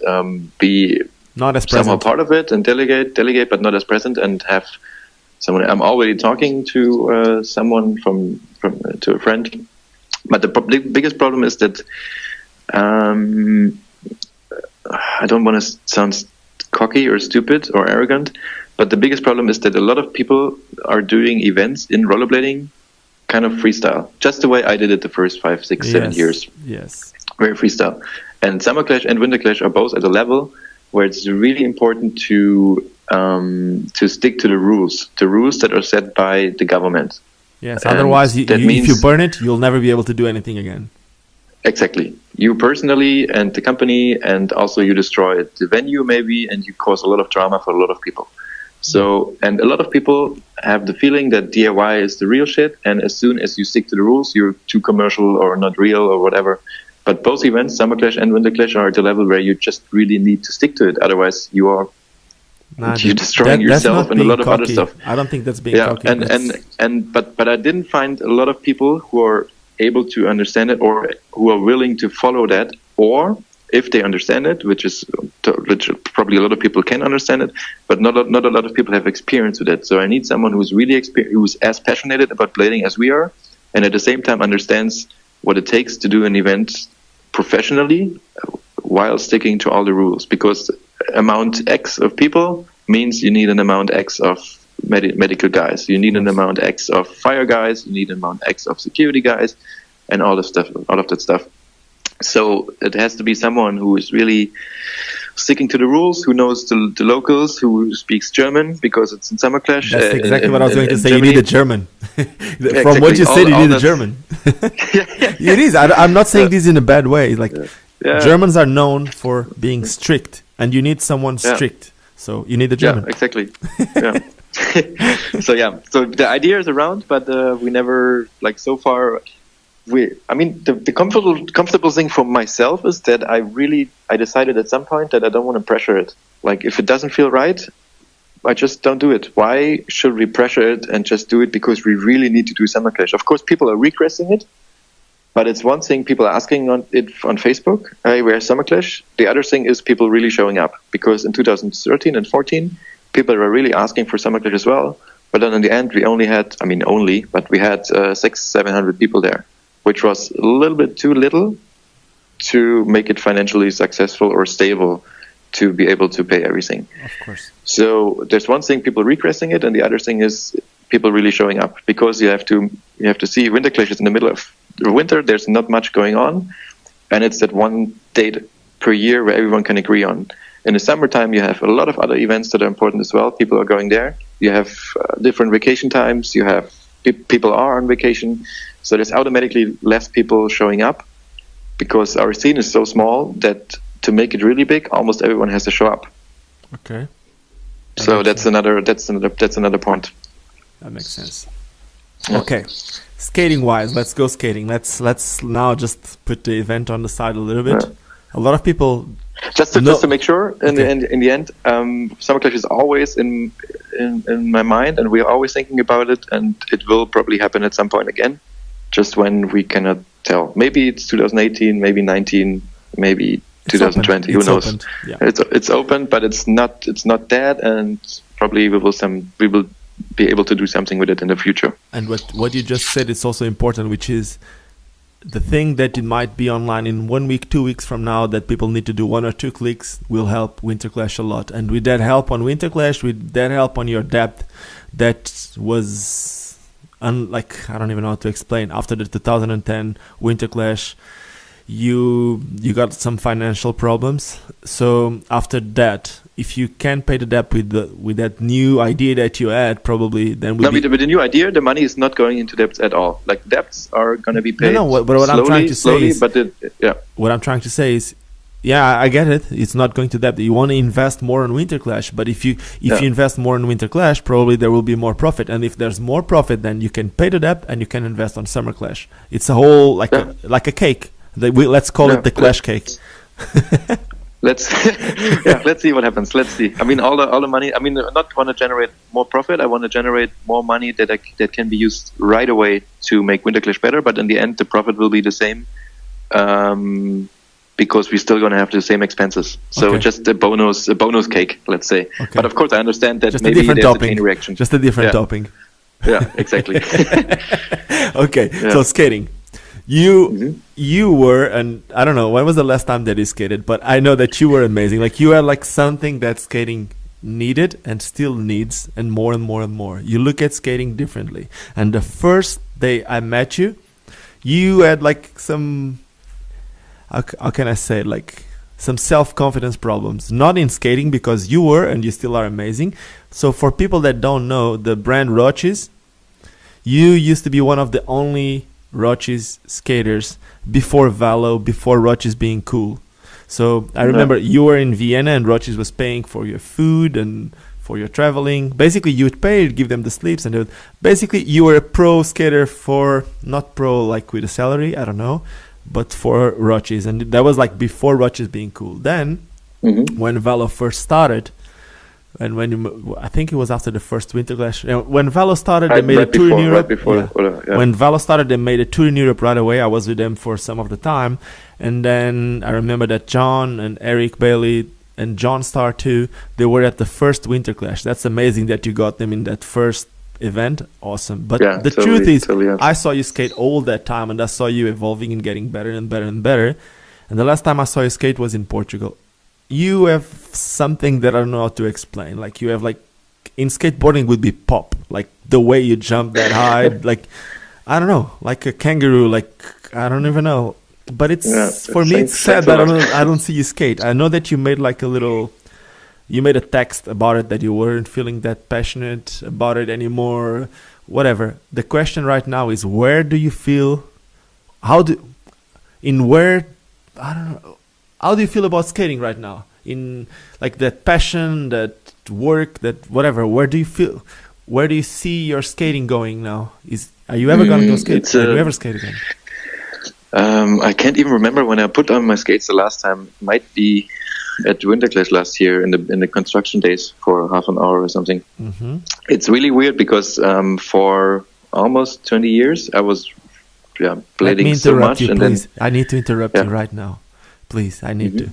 be not as somehow present. part of it and delegate, but not as present, and have someone. I'm already talking to someone to a friend, but the biggest problem is that I don't want to sound cocky or stupid or arrogant, but the biggest problem is that a lot of people are doing events in rollerblading kind of freestyle, just the way I did it the first 5, 6, 7 years. Yes. Very freestyle. And SUMMERCLASH and WINTERCLASH are both at a level where it's really important to stick to the rules that are set by the government. Yes, otherwise if you burn it, you'll never be able to do anything again. Exactly. You personally and the company, and also you destroy the venue maybe, and you cause a lot of drama for a lot of people. So, and a lot of people have the feeling that DIY is the real shit, and as soon as you stick to the rules, you're too commercial or not real or whatever. But both events, SUMMERCLASH and WINTERCLASH, are at the level where you just really need to stick to it. Otherwise, you're destroying yourself and a lot of other stuff. I don't think that's being cocky. But I didn't find a lot of people who are able to understand it, or who are willing to follow that, or if they understand it, which probably a lot of people can understand it, but not a lot of people have experience with it. So I need someone who's really who's as passionate about blading as we are, and at the same time understands what it takes to do an event professionally while sticking to all the rules. Because amount X of people means you need an amount X of medical guys, you need an amount X of fire guys, you need an amount X of security guys, and all of that stuff. So it has to be someone who is really sticking to the rules, who knows the locals, who speaks German, because it's in SUMMERCLASH. That's exactly what I was going to say. Germany. You need a German. From what you said, you need a German. It is. I'm not saying this in a bad way. Like Germans are known for being strict, and you need someone strict. So you need a German. Yeah, exactly. Yeah. So the idea is around, but we never, like, so far. The comfortable thing for myself is that I decided at some point that I don't want to pressure it. Like, if it doesn't feel right, I just don't do it. Why should we pressure it and just do it because we really need to do SUMMERCLASH? Of course, people are requesting it, but it's one thing people are asking on Facebook, hey, where's SUMMERCLASH? The other thing is people really showing up, because in 2013 and 14, people were really asking for SUMMERCLASH as well. But then in the end, we only had, but we had 600-700 people there, which was a little bit too little to make it financially successful or stable to be able to pay everything. Of course. So there's one thing, people requesting it, and the other thing is people really showing up, because you have to see WINTERCLASH is in the middle of winter. There's not much going on, and it's that one date per year where everyone can agree on. In the summertime, you have a lot of other events that are important as well. People are going there. You have different vacation times. You have people are on vacation, so there's automatically less people showing up, because our scene is so small that to make it really big, almost everyone has to show up. Okay. So that's another point. That makes sense. Okay. Skating wise, let's go skating. Let's now just put the event on the side a little bit. Yeah. A lot of people just to make sure in the end, SUMMERCLASH is always in my mind, and we're always thinking about it, and it will probably happen at some point again, just when we cannot tell. Maybe it's 2018, maybe 19, maybe 2020. Who knows? Yeah. It's open, but it's not dead, and probably we will be able to do something with it in the future. And what you just said is also important, which is the thing that it might be online in 1 week, 2 weeks from now, that people need to do 1 or 2 clicks, will help WINTERCLASH a lot. And with that help on WINTERCLASH, with that help on your depth, that was I don't even know how to explain. After the 2010 WINTERCLASH, you got some financial problems. So after that, if you can pay the debt with that new idea that you had, probably then with the new idea, the money is not going into debts at all. Like, debts are going to be paid. What I'm trying to say is, yeah. What I'm trying to say is, yeah, I get it. It's not going to debt. You want to invest more on WINTERCLASH, but if you invest more in WINTERCLASH, probably there will be more profit. And if there's more profit, then you can pay the debt and you can invest on SUMMERCLASH. It's a whole like a cake. Let's call it the Clash cake. Let's see what happens. Let's see. All the money. I not want to generate more profit. I want to generate more money that can be used right away to make WINTERCLASH better. But in the end, the profit will be the same, because we're still going to have the same expenses. So just a bonus cake, let's say. Okay. But of course, I understand that just maybe there's a chain reaction. Just a different topping. Yeah, exactly. Okay, so skating. You were, and I don't know, when was the last time that you skated, but I know that you were amazing. Like, you are like something that skating needed and still needs, and more and more and more. You look at skating differently. And the first day I met you, you had like some, how can I say it, like some self-confidence problems. Not in skating, because you were and you still are amazing. So for people that don't know, the brand Roches, you used to be one of the only Roches skaters before Valo, before Roches being cool. So I remember you were in Vienna and Roches was paying for your food and for your traveling. Basically, you would pay, give them the slips, and basically you were a pro skater for, not pro like with a salary, I don't know, but for Roches. And that was like before Roches being cool. Then when Valo first started, and I think it was after the first WINTERCLASH. When Valo started, they made a tour in Europe. When Valo started, they made a tour in Europe right away. I was with them for some of the time. And then I remember that John and Eric Bailey and John Starr too, they were at the first WINTERCLASH. That's amazing that you got them in that first event. Awesome. But the truth is, I saw you skate all that time, and I saw you evolving and getting better and better and better. And the last time I saw you skate was in Portugal. You have something that I don't know how to explain. Like, you have like, in skateboarding would be pop. Like the way you jump that high, like, I don't know, like a kangaroo, like, I don't even know. But for me, it's sad that I don't see you skate. I know that you made like you made a text about it, that you weren't feeling that passionate about it anymore, whatever. The question right now is, where do you feel, I don't know, how do you feel about skating right now? In like that passion, that work, that whatever. Where do you see your skating going now? Are you ever gonna go skate? Are you ever skate again? I can't even remember when I put on my skates the last time. Might be at WINTERCLASH last year in the construction days for half an hour or something. Mm-hmm. It's really weird because for almost 20 years I was blading so much. You, please. I need to interrupt you right now. Please, I need to.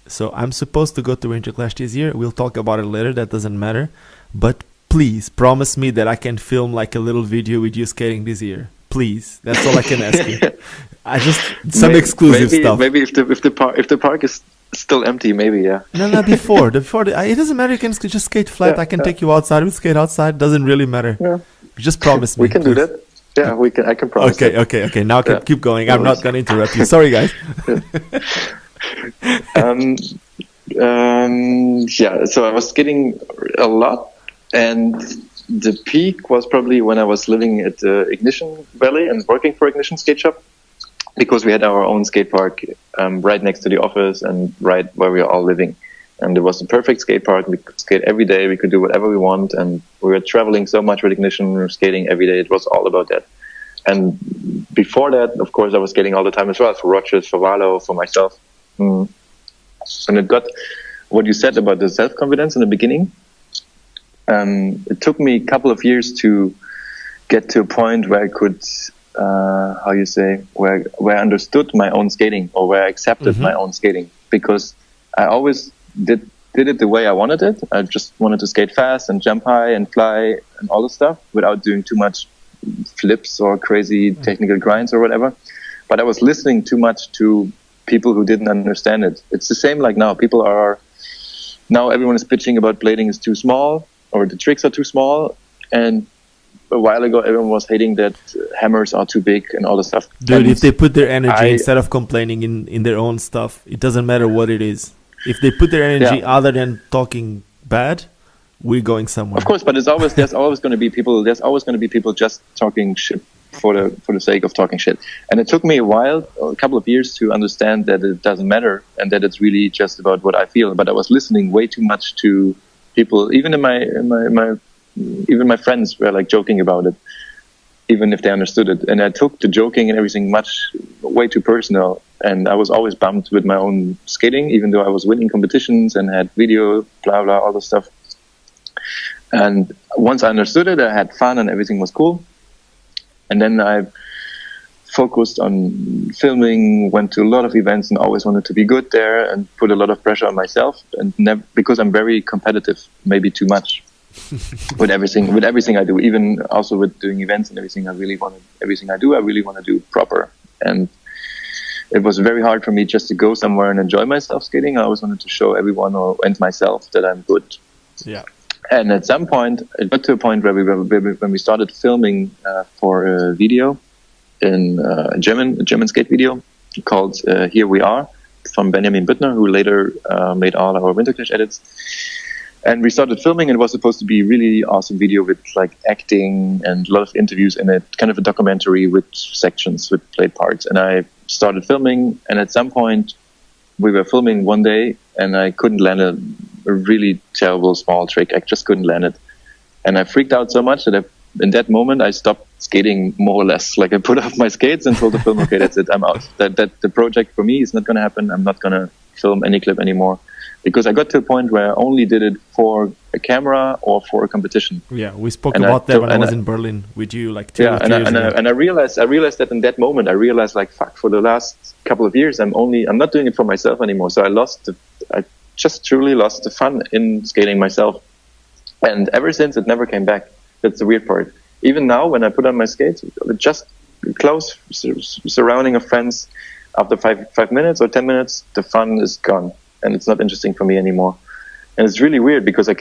So I'm supposed to go to WINTERCLASH this year. We'll talk about it later. That doesn't matter. But please promise me that I can film like a little video with you skating this year. Please, that's all I can ask you. I just exclusive stuff. Maybe if the park is still empty, maybe No, before it doesn't matter. You can just skate flat. I can take you outside. We skate outside. Doesn't really matter. Yeah. Just promise me. We can do that. Yeah, we can. I can promise. Okay. Now keep going. I'm not gonna interrupt you. Sorry, guys. So I was skating a lot, and the peak was probably when I was living at Ignition Valley and working for Ignition Skate Shop, because we had our own skate park right next to the office and right where we were all living. And it was the perfect skate park. We could skate every day. We could do whatever we want. And we were traveling so much with Ignition. We were skating every day. It was all about that. And before that, of course, I was skating all the time as well, for Rogers, for Valo, for myself. And it got what you said about the self-confidence in the beginning. It took me a couple of years to get to a point where I could, where I understood my own skating, or where I accepted my own skating, because I always did it the way I wanted it. I just wanted to skate fast and jump high and fly and all the stuff without doing too much flips or crazy technical grinds or whatever. But I was listening too much to people who didn't understand it. It's the same like now. Now everyone is pitching about blading is too small, or the tricks are too small. And a while ago, everyone was hating that hammers are too big and all the stuff. Dude, if they put their energy, instead of complaining in their own stuff, it doesn't matter what it is. If they put their energy other than talking bad, we're going somewhere. Of course, but there's always going to be people just talking shit for the sake of talking shit. And it took me a couple of years to understand that it doesn't matter and that it's really just about what I feel. But I was listening way too much to people, even even my friends were like joking about it, even if they understood it. And I took the joking and everything way too personal. And I was always bummed with my own skating, even though I was winning competitions and had video, blah, blah, all the stuff. And once I understood it, I had fun and everything was cool. And then I focused on filming, went to a lot of events and always wanted to be good there and put a lot of pressure on myself. And because I'm very competitive, maybe too much. with everything I do, even also with doing events and everything, everything I really want to do proper. And it was very hard for me just to go somewhere and enjoy myself skating. I always wanted to show everyone and myself that I'm good. Yeah. And at some point, it got to a point where when we started filming for a video in a German skate video called Here We Are, from Benjamin Büttner, who later made all our WINTERCLASH edits. And we started filming, and it was supposed to be a really awesome video with like acting and a lot of interviews in it, kind of a documentary with sections, with played parts. And I started filming, and at some point we were filming one day and I couldn't land a really terrible small trick. I just couldn't land it. And I freaked out so much that in that moment I stopped skating more or less. Like I put off my skates and told the film, okay, that's it, I'm out. That the project for me is not going to happen. I'm not going to film any clip anymore. Because I got to a point where I only did it for a camera or for a competition. Yeah, we spoke about that when I was in Berlin with you, like two years ago. And I realized that in that moment, I realized like, fuck, for the last couple of years, I'm not doing it for myself anymore. So I just truly lost the fun in skating myself. And ever since, it never came back. That's the weird part. Even now, when I put on my skates, just close surrounding of friends, after 5 minutes or 10 minutes, the fun is gone. And it's not interesting for me anymore. And it's really weird because I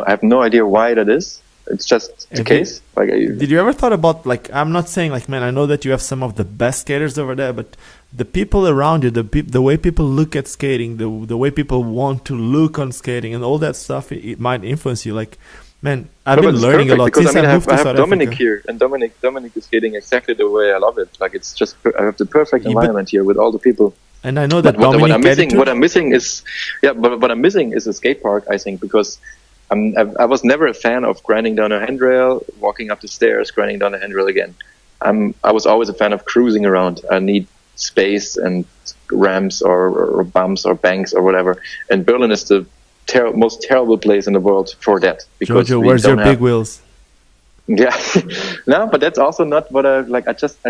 have no idea why that is. It's just the case. Did you ever thought about, like, I'm not saying like, man, I know that you have some of the best skaters over there, but the people around you, the way people look at skating, the way people want to look on skating and all that stuff, it might influence you. Like, man, I've been learning a lot since I moved to South Africa. Dominic here, and Dominic is skating exactly the way I love it. Like, it's just, I have the perfect environment here with all the people. And I know that what I'm missing is a skate park, I think, because I was never a fan of grinding down a handrail, walking up the stairs, grinding down a handrail again. I was always a fan of cruising around. I need space and ramps or bumps or banks or whatever. And Berlin is the most terrible place in the world for that. Because Jojo, where's your big wheels? Yeah, no, but that's also not what I like.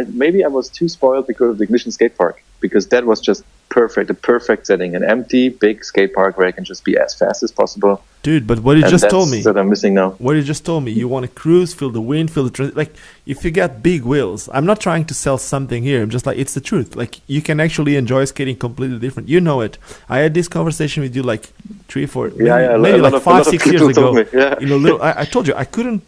Maybe I was too spoiled because of the Ignition skate park, because that was just perfect, a perfect setting, an empty big skate park where I can just be as fast as possible. Dude, but what you just told me, that I'm missing now. What you just told me, you want to cruise, feel the wind, feel the like. If you get big wheels, I'm not trying to sell something here. I'm just like, it's the truth. Like, you can actually enjoy skating completely different. You know it. I had this conversation with you like 3, 4, maybe like 5, 6 years ago. Yeah. You know, I told you I couldn't.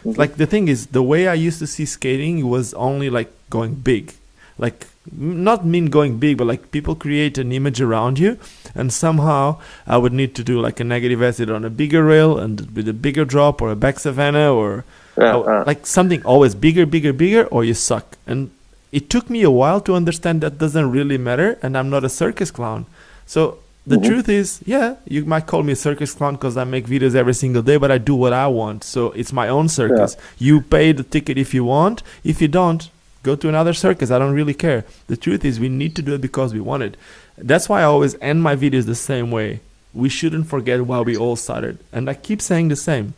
Like, the thing is, the way I used to see skating was only like going big. Like, not mean going big, but like people create an image around you, and somehow I would need to do like a negative acid on a bigger rail and with a bigger drop or a back savannah or like something always bigger, or you suck. And it took me a while to understand that doesn't really matter, and I'm not a circus clown. So the truth is, yeah, you might call me a circus clown because I make videos every single day, but I do what I want. So it's my own circus. You pay the ticket if you want. If you don't, go to another circus. I don't really care. The truth is, we need to do it because we want it. That's why I always end my videos the same way. We shouldn't forget why we all started. And I keep saying the same.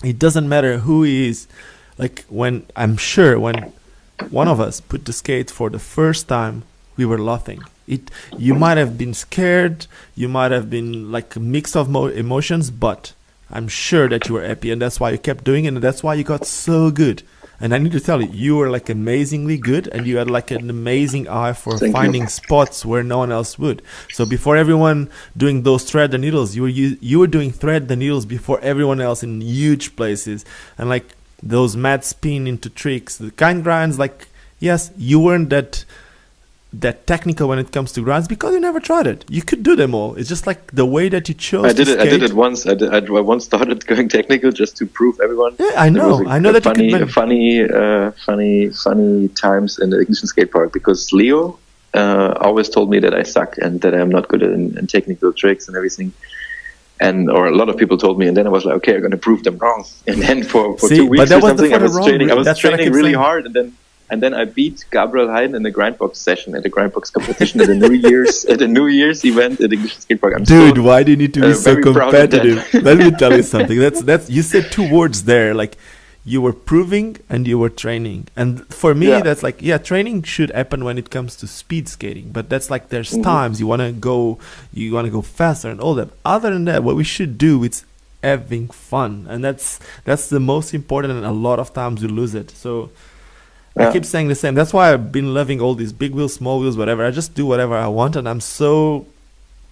It doesn't matter who he is. Like, when one of us put the skates for the first time, we were laughing. You might have been scared, you might have been like a mix of emotions, but I'm sure that you were happy, and that's why you kept doing it, and that's why you got so good. And I need to tell you, you were like amazingly good, and you had like an amazing eye for finding spots where no one else would. So before everyone doing those thread the needles, you were doing thread the needles before everyone else in huge places, and like those mad spin into tricks, the kind grinds. Like, yes, you weren't that technical when it comes to grinds because you never tried it. You could do them all. It's just like the way that you chose. I did it once. I once started going technical just to prove everyone. Yeah, I know that funny, you could. Funny times in the Ignition skate park, because Leo always told me that I suck and that I'm not good in technical tricks and everything. Or a lot of people told me, and then I was like, okay, I'm going to prove them wrong. And then for 2 weeks or something, I was training really hard, and then I beat Gabriel Heiden in the grindbox session at the grindbox competition at the New Year's event at the Ignition skate park. Dude, why do you need to be so competitive? Let me tell you something. That's you said 2 words there, like you were proving and you were training. And for me, that's like, training should happen when it comes to speed skating, but that's like there's times you want to go faster and all that. Other than that, what we should do is having fun, and that's the most important, and a lot of times we lose it. So I keep saying the same. That's why I've been loving all these big wheels, small wheels, whatever. I just do whatever I want, and I'm so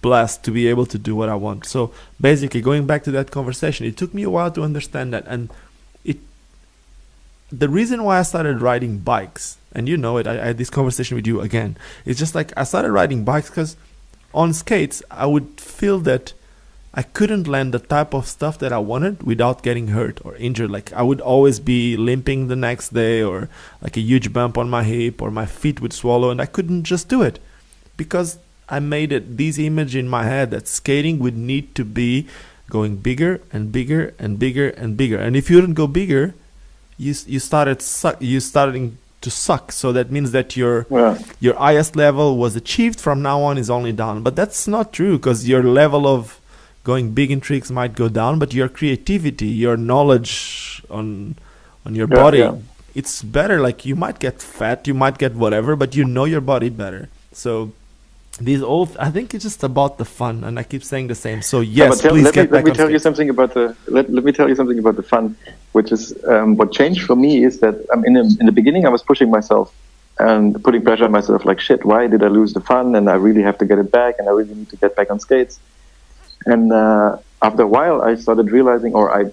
blessed to be able to do what I want. So basically, going back to that conversation, it took me a while to understand that. And the reason why I started riding bikes, and you know it, I had this conversation with you again. It's just like I started riding bikes because on skates, I would feel that I couldn't land the type of stuff that I wanted without getting hurt or injured. Like, I would always be limping the next day, or like a huge bump on my hip, or my feet would swallow, and I couldn't just do it because I made this image in my head that skating would need to be going bigger and bigger and bigger and bigger. And if you didn't go bigger, you starting to suck. So that means that your highest level was achieved. From now on is only down. But that's not true, because your level of going big in tricks might go down, but your creativity, your knowledge on your body, it's better. Like, you might get fat, you might get whatever, but you know your body better. So I think it's just about the fun, and I keep saying the same. So yes, please get back on skates. Let me tell you something about the fun, which is what changed for me is that in the beginning I was pushing myself and putting pressure on myself, like, shit, why did I lose the fun? And I really have to get it back, and I really need to get back on skates. And after a while, I started realizing, that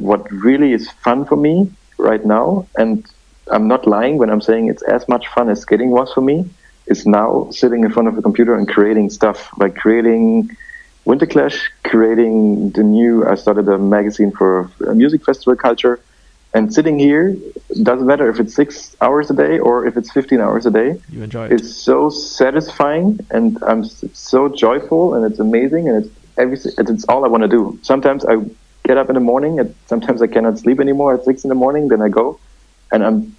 what really is fun for me right now, and I'm not lying when I'm saying it's as much fun as skating was for me, is now sitting in front of a computer and creating stuff, like creating WINTERCLASH, I started a magazine for music festival culture, and sitting here, doesn't matter if it's 6 hours a day or if it's 15 hours a day. You enjoy it. It's so satisfying, and it's so joyful, and it's amazing, and it's all I want to do. Sometimes I get up in the morning, and sometimes I cannot sleep anymore at 6 in the morning, then I go, And I'm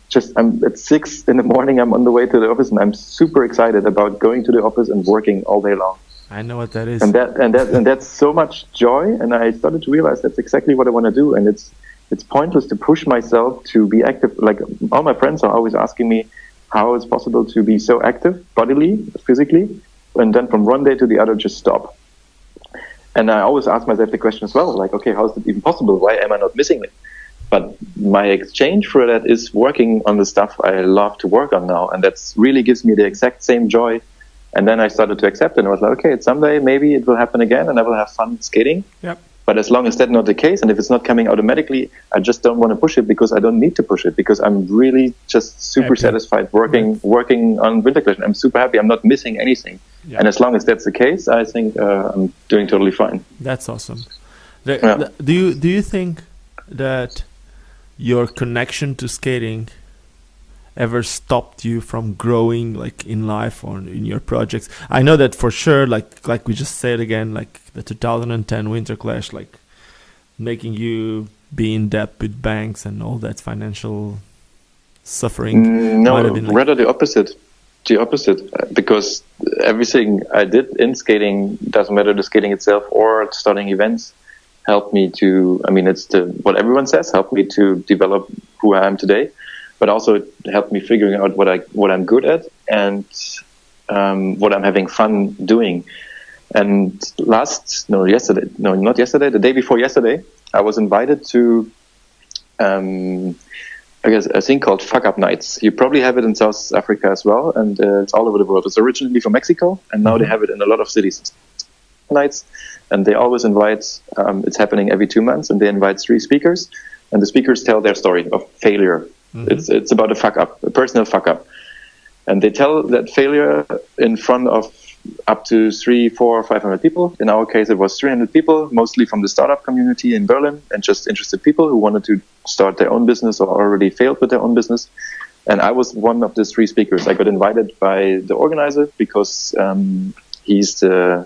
at 6 in the morning, I'm on the way to the office, and I'm super excited about going to the office and working all day long. I know what that is. And that's so much joy. And I started to realize that's exactly what I want to do. And it's pointless to push myself to be active. Like, all my friends are always asking me how it's possible to be so active bodily, physically, and then from one day to the other just stop. And I always ask myself the question as well, like, okay, how is it even possible? Why am I not missing it? But my exchange for that is working on the stuff I love to work on now. And that really gives me the exact same joy. And then I started to accept it. And I was like, okay, someday maybe it will happen again and I will have fun skating. Yep. But as long as that's not the case, and if it's not coming automatically, I just don't want to push it, because I don't need to push it, because I'm really just super satisfied working on WINTERCLASH. I'm super happy. I'm not missing anything. Yeah. And as long as that's the case, I think I'm doing totally fine. That's awesome. Do you think that your connection to skating ever stopped you from growing, like, in life or in your projects? I know that for sure, like we just said again, like the 2010 WINTERCLASH, like making you be in debt with banks and all that financial suffering. No, rather the opposite. Because everything I did in skating, doesn't matter the skating itself or starting events, helped me to, I mean, it's what everyone says, helped me to develop who I am today. But also it helped me figuring out what I'm good at and what I'm having fun doing. And the day before yesterday, I was invited to a thing called Fuck Up Nights. You probably have it in South Africa as well, and it's all over the world. It's originally from Mexico, and now they have it in a lot of cities. Nights, and they always invite. It's happening every 2 months, and they invite 3 speakers, and the speakers tell their story of failure. Mm-hmm. It's about a personal fuck up, and they tell that failure in front of up to 300, 400, 500 people. In our case, it was 300 people, mostly from the startup community in Berlin, and just interested people who wanted to start their own business or already failed with their own business. And I was one of the 3 speakers. I got invited by the organizer because he's the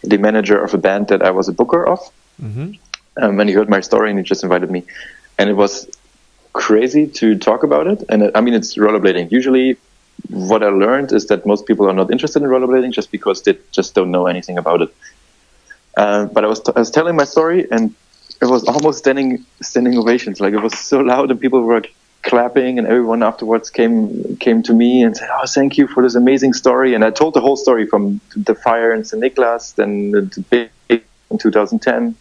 manager of a band that I was a booker of. Mm-hmm. And he heard my story and he just invited me. And it was crazy to talk about it. And I mean, it's rollerblading. Usually what I learned is that most people are not interested in rollerblading just because they just don't know anything about it. But I was telling my story, and it was almost standing ovations. Like, it was so loud and people were clapping, and everyone afterwards came to me and said, "Oh, thank you for this amazing story." And I told the whole story from the fire in St. Nicholas, then the big in 2010,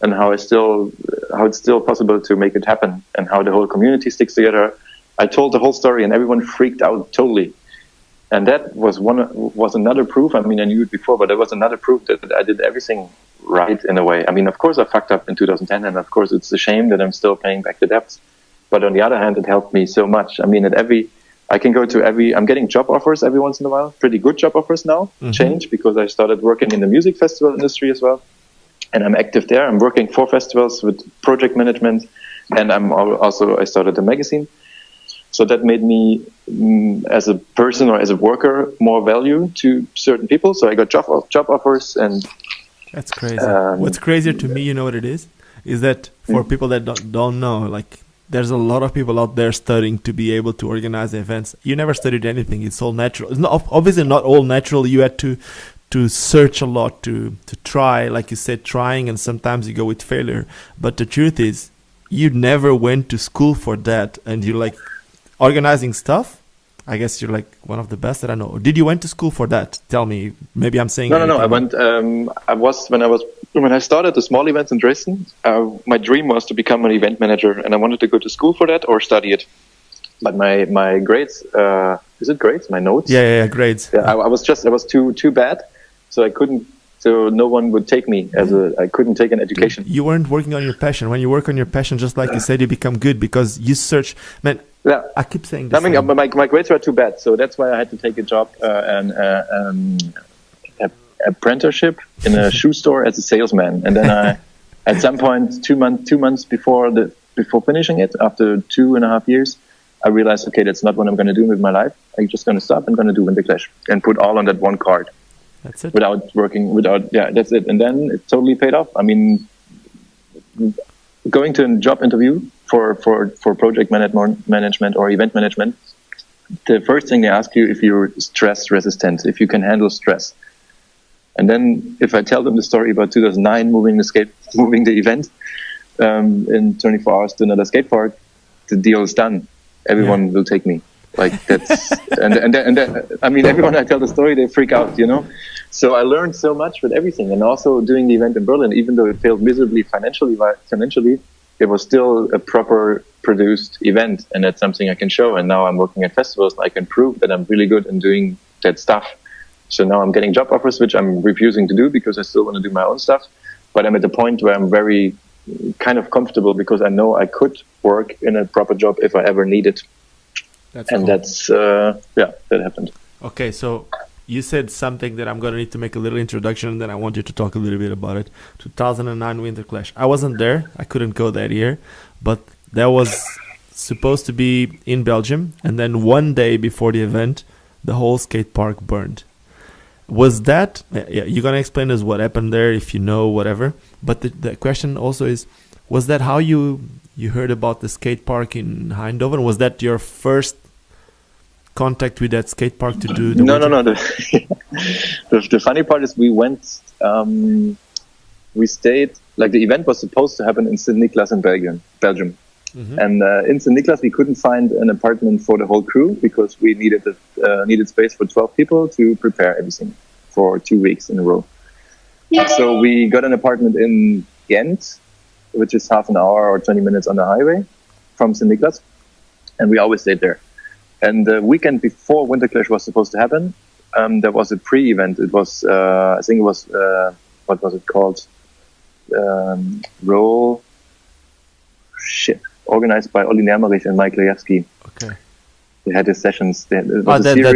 and how it's still possible to make it happen, and how the whole community sticks together. I told the whole story, and everyone freaked out totally. And that was another proof. I mean, I knew it before, but that was another proof that I did everything right in a way. I mean, of course I fucked up in 2010, and of course it's a shame that I'm still paying back the debts. But on the other hand, it helped me so much. I mean, I'm getting job offers every once in a while, pretty good job offers now, change, because I started working in the music festival industry as well. And I'm active there. I'm working 4 festivals with project management, and I started a magazine. So that made me, as a person or as a worker, more value to certain people. So I got job offers, and that's crazy. What's crazier to me, you know what it is that for people that don't know, like, there's a lot of people out there studying to be able to organize events. You never studied anything. It's all natural. It's not, obviously not all natural. You had to search a lot, to try, like you said, trying, and sometimes you go with failure. But the truth is, you never went to school for that, and you're like organizing stuff. I guess you're like one of the best that I know. Did you went to school for that? Tell me. Maybe I'm saying no. I went. When I started the small events in Dresden. My dream was to become an event manager, and I wanted to go to school for that or study it. But my grades, is it grades? My notes? Yeah, grades. Yeah, I was too bad, so I couldn't. So no one would take me I couldn't take an education. You weren't working on your passion. When you work on your passion, just like you said, you become good because you search. Man, yeah. I keep saying this. I mean, my grades were too bad, so that's why I had to take a job, an apprenticeship in a shoe store as a salesman. And then at some point, 2 months before finishing it, after 2.5 years, I realized, okay, that's not what I'm going to do with my life. I'm just going to stop and going to do WINTERCLASH and put all on that one card. That's it. That's it. And then it totally paid off. I mean, going to a job interview for project management or event management, the first thing they ask you if you're stress resistant, if you can handle stress. And then if I tell them the story about 2009 moving the event in 24 hours to another skate park, the deal is done. Everyone will take me. Like that's and then, I mean, everyone I tell the story, they freak out, you know. So I learned so much with everything, and also doing the event in Berlin, even though it failed miserably financially, it was still a proper produced event, and that's something I can show. And now I'm working at festivals, and I can prove that I'm really good in doing that stuff. So now I'm getting job offers, which I'm refusing to do because I still want to do my own stuff. But I'm at the point where I'm very kind of comfortable because I know I could work in a proper job if I ever need it. That's and cool. That's, that happened. Okay, so you said something that I'm going to need to make a little introduction, and then I want you to talk a little bit about it. 2009 WINTERCLASH. I wasn't there. I couldn't go that year. But that was supposed to be in Belgium. And then one day before the event, the whole skate park burned. Was that... you're going to explain us what happened there, if you know, whatever. But the question also is, was that how you heard about the skate park in Eindhoven? Was that your first contact with that skate park to do the No. The funny part is we went, we stayed, like the event was supposed to happen in St. Nicholas in Belgium. Mm-hmm. And in St. Nicholas we couldn't find an apartment for the whole crew because we needed space for 12 people to prepare everything for 2 weeks in a row. So we got an apartment in Ghent, which is half an hour or 20 minutes on the highway from St. Nicholas. And we always stayed there. And the weekend before WINTERCLASH was supposed to happen, there was a pre-event. It was, I think it was, what was it called? Organized by Olli Nermerich and Mike Lejewski. Okay. They had his sessions. That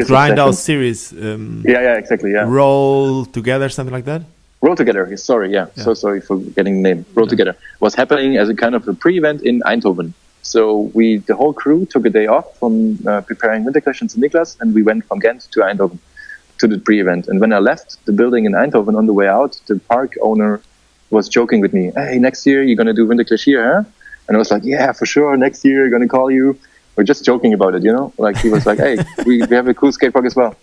Grindhouse series. Yeah, exactly, yeah. Roll Together, something like that? Roll Together, sorry, yeah. So sorry for getting the name. Roll Together was happening as a kind of a pre-event in Eindhoven. So the whole crew took a day off from preparing WINTERCLASH in St. Nicholas, and we went from Ghent to Eindhoven to the pre-event. And when I left the building in Eindhoven on the way out, the park owner was joking with me. Hey, next year you're going to do WINTERCLASH here, huh? And I was like, yeah, for sure. Next year you're going to call you. We're just joking about it, you know? Like he was like, hey, we have a cool skate park as well.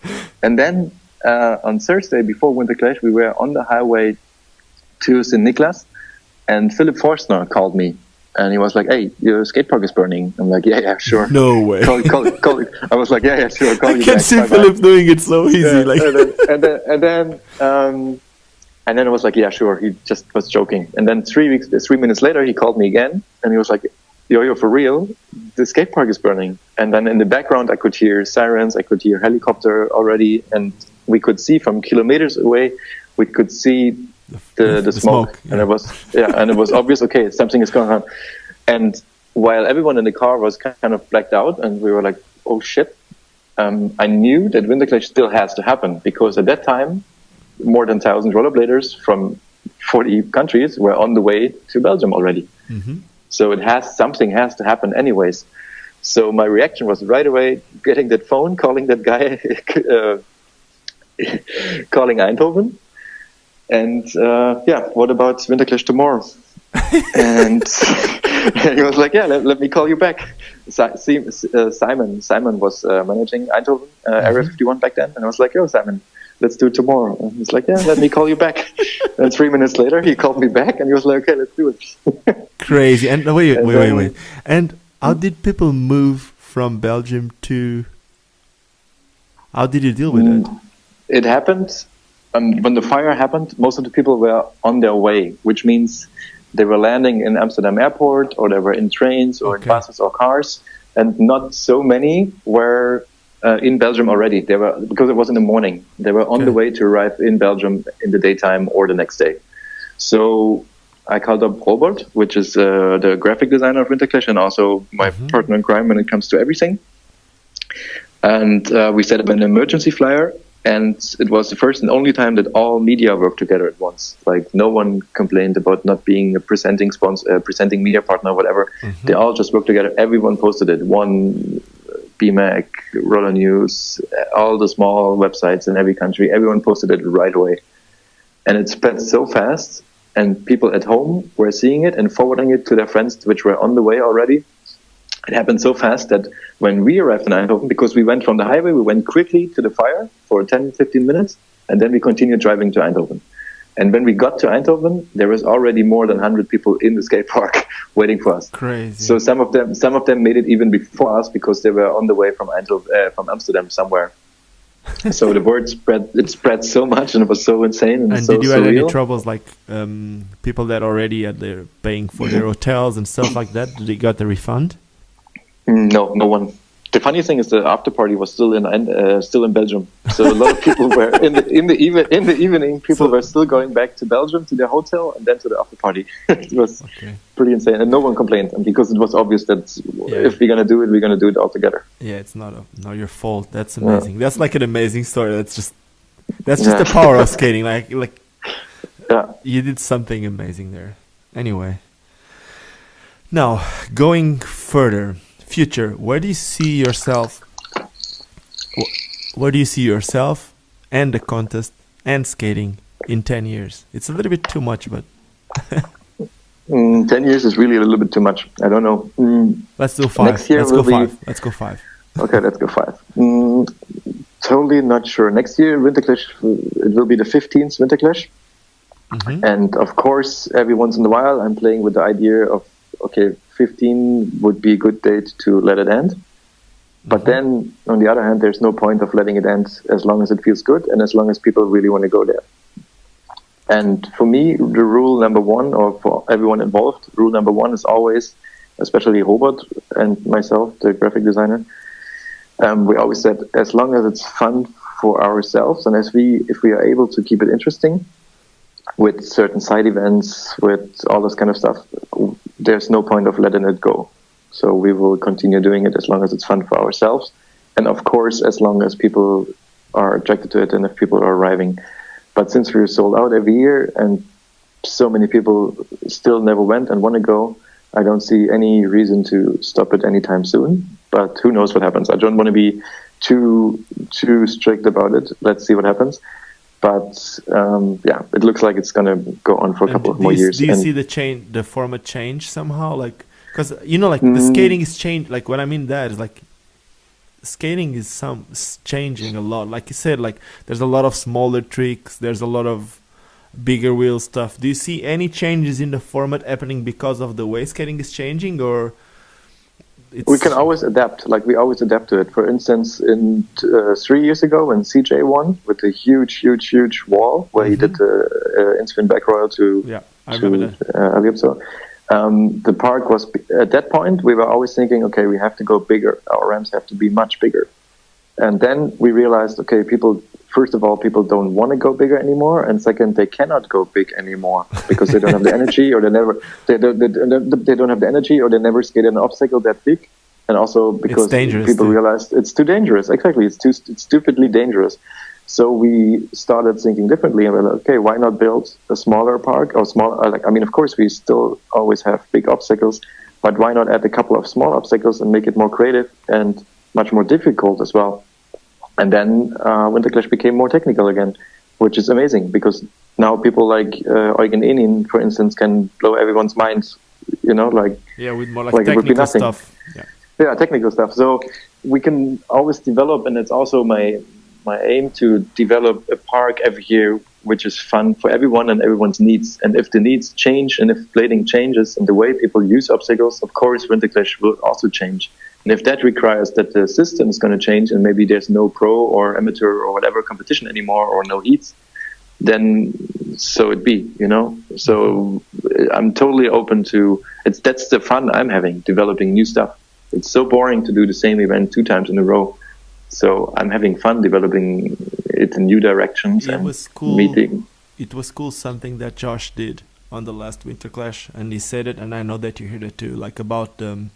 And then on Thursday before WINTERCLASH, we were on the highway to St. Nicholas, and Philip Forstner called me. And he was like, hey, your skate park is burning. I'm like, yeah, sure. No way. Call I was like, yeah, sure. Call you back. I can see Philip doing it so easy. Yeah, like. And then I was like, yeah, sure. He just was joking. And then 3 minutes later, he called me again. And he was like, yo, for real? The skate park is burning. And then in the background, I could hear sirens. I could hear helicopter already. And we could see from kilometers away, we could see the smoke. Yeah. And it was obvious, okay, something is going on. And while everyone in the car was kind of blacked out and we were like, oh shit, I knew that WINTERCLASH still has to happen because at that time, more than 1,000 rollerbladers from 40 countries were on the way to Belgium already. Mm-hmm. So something has to happen anyways. So my reaction was right away getting that phone, calling that guy, calling Eindhoven. And what about WINTERCLASH tomorrow? And he was like, yeah, let me call you back. Simon was managing Eindhoven, Area 51 back then. And I was like, yo, Simon, let's do it tomorrow. And he's like, yeah, let me call you back. And 3 minutes later, he called me back and he was like, okay, let's do it. Crazy. And wait. And how did people move from Belgium to... How did you deal with it? It happened... when the fire happened, most of the people were on their way, which means they were landing in Amsterdam airport or they were in trains or in buses or cars. And not so many were in Belgium already. They were, because it was in the morning. They were on the way to arrive in Belgium in the daytime or the next day. So I called up Robert, which is the graphic designer of WINTERCLASH and also my partner in crime when it comes to everything. And we set up an emergency flyer. And it was the first and only time that all media worked together at once. Like no one complained about not being a presenting sponsor, presenting media partner, or whatever. Mm-hmm. They all just worked together. Everyone posted it. One, BMAC, Roller News, all the small websites in every country. Everyone posted it right away, and it spread so fast and people at home were seeing it and forwarding it to their friends, which were on the way already. It happened so fast that when we arrived in Eindhoven, because we went from the highway, we went quickly to the fire for 10, 15 minutes, and then we continued driving to Eindhoven. And when we got to Eindhoven, there was already more than 100 people in the skate park waiting for us. Crazy. So some of them made it even before us because they were on the way from from Amsterdam somewhere. So the word spread so much, and it was so insane. And so did you have surreal. any troubles, like people that already had their paying for their hotels and stuff like that? Did they got the refund? No, no one. The funny thing is, the after party was still in Belgium. So a lot of people were in the evening. People were still going back to Belgium to their hotel and then to the after party. It was pretty insane, and no one complained, and because it was obvious that if we're gonna do it, we're gonna do it all together. Yeah, it's not your fault. That's amazing. That's like an amazing story. That's just the power of skating. Like you did something amazing there. Anyway, now going further. Future, where do you see yourself and the contest and skating in 10 years? It's a little bit too much, but 10 years is really a little bit too much. I don't know. Let's do 5. Next year let's go 5. Okay, let's go 5. Totally not sure. Next year, WINTERCLASH, it will be the 15th WINTERCLASH. Mm-hmm. And of course, every once in a while, I'm playing with the idea of, okay, 15 would be a good date to let it end. But then, on the other hand, there's no point of letting it end as long as it feels good and as long as people really want to go there. And for me, the rule number 1, or for everyone involved, rule number 1 is always, especially Robert and myself, the graphic designer, we always said, as long as it's fun for ourselves and if we are able to keep it interesting, with certain side events, with all this kind of stuff, there's no point of letting it go. So we will continue doing it as long as it's fun for ourselves. And of course, as long as people are attracted to it and if people are arriving. But since we're sold out every year and so many people still never went and want to go, I don't see any reason to stop it anytime soon. But who knows what happens. I don't want to be too strict about it. Let's see what happens. But it looks like it's gonna go on for a couple of more years. Do you see the format change somehow? Like, because the skating is changed. Like, what I mean that is like, skating is changing a lot. Like you said, like there's a lot of smaller tricks. There's a lot of bigger wheel stuff. Do you see any changes in the format happening because of the way skating is changing, or? We can always adapt. Like we always adapt to it. For instance, in 3 years ago when CJ won with the huge wall where he did the in-spin back roll to Aviepso, the park was, at that point we were always thinking, okay, we have to go bigger. Our ramps have to be much bigger. And then we realized, okay, first of all, people don't want to go bigger anymore, and second, they cannot go big anymore because they don't have the energy, or they don't have the energy, or they never skate an obstacle that big, and also because people realized it's too dangerous. Exactly, it's stupidly dangerous. So we started thinking differently, and we're like, okay, why not build a smaller park or smaller? Of course, we still always have big obstacles, but why not add a couple of small obstacles and make it more creative and much more difficult as well? And then WINTERCLASH became more technical again, which is amazing because now people like Eugen Enin, for instance, can blow everyone's minds, with more like technical stuff. Yeah, technical stuff. So we can always develop, and it's also my aim to develop a park every year which is fun for everyone and everyone's needs. And if the needs change and if blading changes and the way people use obstacles, of course, WINTERCLASH will also change. And if that requires that the system is going to change and maybe there's no pro or amateur or whatever competition anymore or no heats, then so it be, So I'm totally open to that's the fun I'm having, developing new stuff. It's so boring to do the same event 2 times in a row. So I'm having fun developing it in new directions and meeting. It was cool something that Josh did on the last WINTERCLASH, and he said it, and I know that you heard it too, like about the